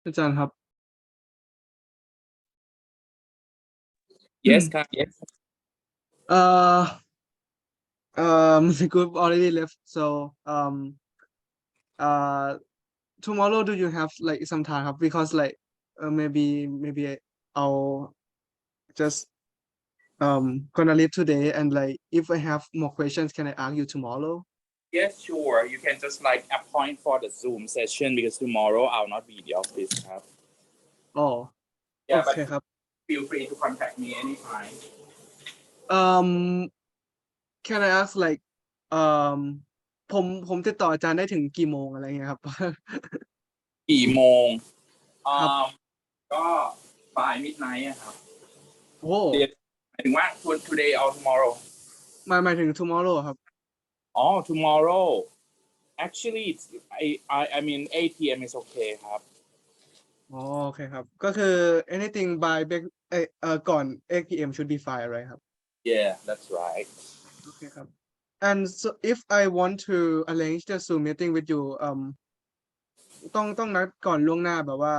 Speaker 2: อาจารย์ครับ
Speaker 5: yes ครับ yes
Speaker 2: Uh, the group already left, so tomorrow do you have like some timeครับ? Because like maybe I'll just gonna leave today, and like if I have more questions, can I ask you tomorrow?
Speaker 11: Yes, sure. You can just like appoint for the Zoom session because tomorrow I'll not be in the office. Have.
Speaker 2: Oh,
Speaker 11: Yeah,
Speaker 2: okay
Speaker 11: but
Speaker 2: ครับ
Speaker 11: feel free to contact me anytime.
Speaker 2: Can I ask like ผมติดต่ออาจารย์ได้ถึงกี่โมงอะไรเงี้ยครับ
Speaker 11: กี่โมง
Speaker 2: ครับ
Speaker 11: ก็ by midnight อะครับ
Speaker 2: โอ้
Speaker 11: เดี๋ยวหมายถึงว่า today or tomorrow
Speaker 2: หมายถึง tomorrow ครับ
Speaker 11: อ๋อ tomorrow actually it's, I mean 8 p.m. is okay ครับ
Speaker 2: อ๋อโอเคครับ ก็คือ anything by ก่อน 8 p.m. should be fine อะไรครับ
Speaker 11: yeah that's right
Speaker 2: โอเคครับ and so if I want to arrange the Zoom meeting with you ต้องนัดก่อนล่วงหน้าแบบว่า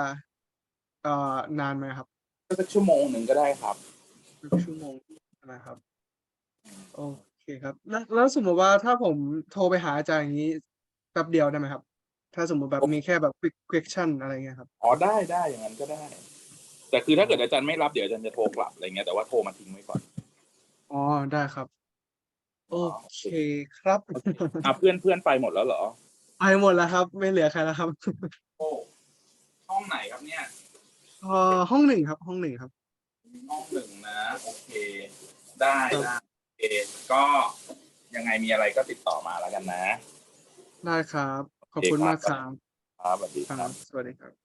Speaker 2: นานไหมครับ
Speaker 11: สักชั่วโมงหนึ่งก็ได้ครับ
Speaker 2: ชั่วโมงนะครับโอเคครับแล้วสมมติว่าถ้าผมโทรไปหาอาจารย์อย่างนี้แป๊บเดียวได้ไหมครับ ถ้าสมมติแบบมีแค่แบบ quick question อะไรเงี้ยครับ
Speaker 11: อ๋อได้อย่างนั้นก็ได้ แต่คือถ้าเกิดอาจารย์ไม่รับเดี๋ยวอาจารย์จะโทรกลับอะไรเงี้ยแต่ว่าโทรมาทิ้งไว้ก่อน
Speaker 2: อ๋อได้ครับ โอเคครับ
Speaker 11: เพื่อนไปหมดแล้วเหรอ
Speaker 2: ไปหมดแล้วครับ ไม่เหลือใครแล้วครับ
Speaker 11: โอ้ห้องไหนครับเนี่ย
Speaker 2: ห้องหนึ่งครับห้องหนึ่งครับ
Speaker 11: ห้องหนึ่งนะโอเคได้โอเคก็ยังไงมีอะไรก็ติดต่อมาแล้วกันนะ
Speaker 2: ได้ครับ ขอบคุณมากครับ
Speaker 11: ครับสวัสดี
Speaker 2: ค
Speaker 11: ค
Speaker 2: รั
Speaker 11: รั
Speaker 2: บบ สวัสดีครับ